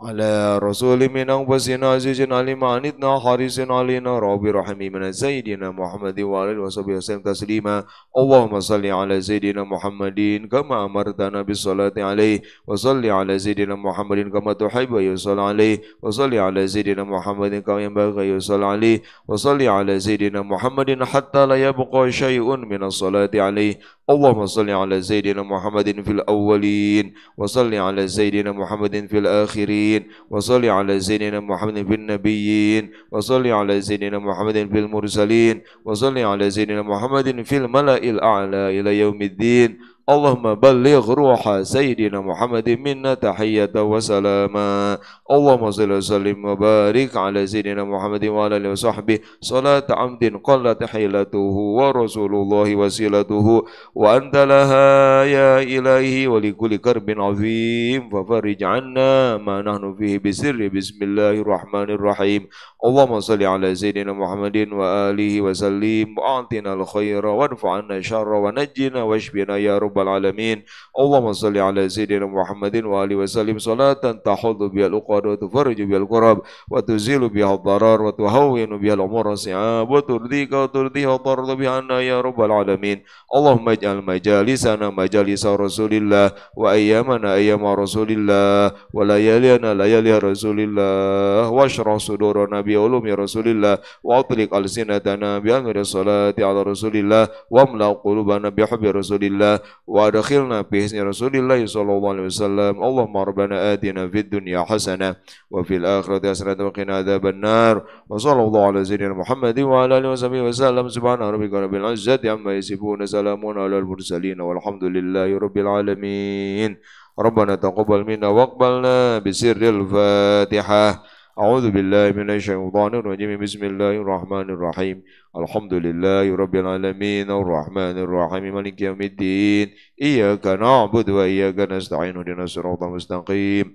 على رسول من أنفسنا عزيز عليم عنتنا حارس علينا رب رحيم من سيدنا محمد وعلى آله وصحبه وسلم تسليما اللهم صل على سيدنا محمد كما أمرتنا بالصلاة عليه وصل على سيدنا محمد كما تحب يصلى عليه وصل على سيدنا محمد كما ينبغي يصلى عليه وصل على سيدنا محمد حتى لا يبقى شيء من الصلاة عليه اللهم صل على سيدنا محمد في الأولين وصل على سيدنا محمد في الآخرين وصل على سيدنا محمد في النبيين وصل على سيدنا محمد في المرسلين وصل على سيدنا محمد في الملأ الأعلى إلى يوم الدين اللهم بلغ روح سيدنا محمد منا تحية وسلاما اللهم صل وسلم وبارك على سيدنا محمد وعلى آله وصحبه صلاة عمد قلت حيلته ورسول الله وسيلته وأنت لها يا إلهي ولكل كرب عظيم ففرج عنا ما نحن فيه بسر بسم الله الرحمن الرحيم اللهم صل على سيدنا محمد وآله وسلم وأعطنا الخير وارفع عنا الشر ونجنا واشفنا يا رب العالمين اللهم صل على سيدنا محمد وآله وسلم صلاة تحض بها العقد وتفرج بها الكرب وتزيل بها الضرر وتهون بها الأمور الصعاب وترضيك وترضيها وترضى بها عنا يا رب العالمين اللهم اجعل مجالسنا مجالس رسول الله وأيامنا أيام رسول الله وليالينا ليالي رسول الله واشرح صدورنا بعلوم رسول الله وأطلق ألسنتنا بأمر الصلاة على رسول الله واملأ قلوبنا بحب رسول الله وأدخلنا بحسن رسول الله صلى الله عليه وسلم اللهم ربنا آتنا في الدنيا حسنة وفي الآخرة حسنة وقنا عذاب النار وصلى الله على سيدنا محمد وعلى آله وصحبه وسلم سبحان ربك رب العزة عما يصفون سلام على المرسلين والحمد لله رب العالمين ربنا تقبل منا واقبلنا بسر الفاتحة أعوذ بالله من الشيطان الرجيم بسم الله الرحمن الرحيم الحمد لله رب العالمين الرحمن الرحيم مالك يوم الدين إياك نعبد وإياك نستعين اهدنا الصراط المستقيم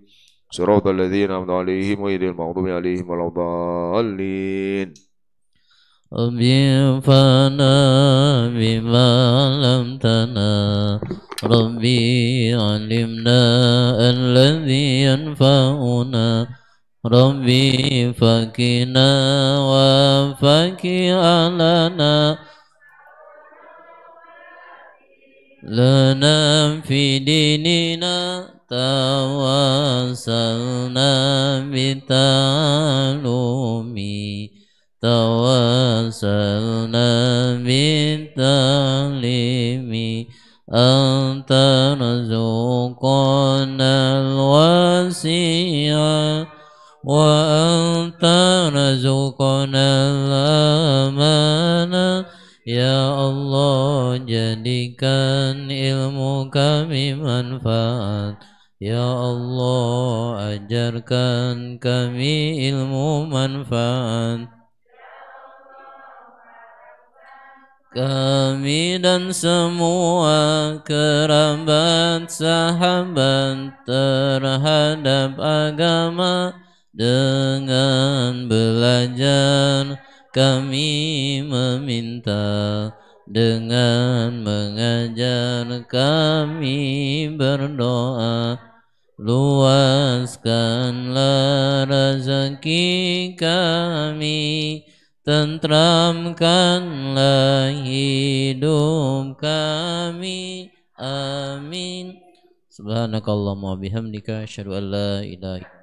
صراط الذين أنعمت عليهم غير المغضوب عليهم ولا الضالين ربي انفعنا بما علمتنا ربي علمنا الذي ينفعنا ربي فكنا وفكي علنا لنا في ديننا توسلنا بالتعلم توسلنا بالتعليم أنت رزقنا الواسع وأنت رزقنا الأمانة يا الله jadikan ilmu kami manfaat ya Allah ajarkan kami ilmu manfaat kami dan semua kerabat sahabat terhadap agama dengan belajar kami meminta dengan mengajar kami berdoa luaskanlah rezeki kami tentramkanlah hidup kami amin subhanakallahumma bihamdika asyhadu an la ilaha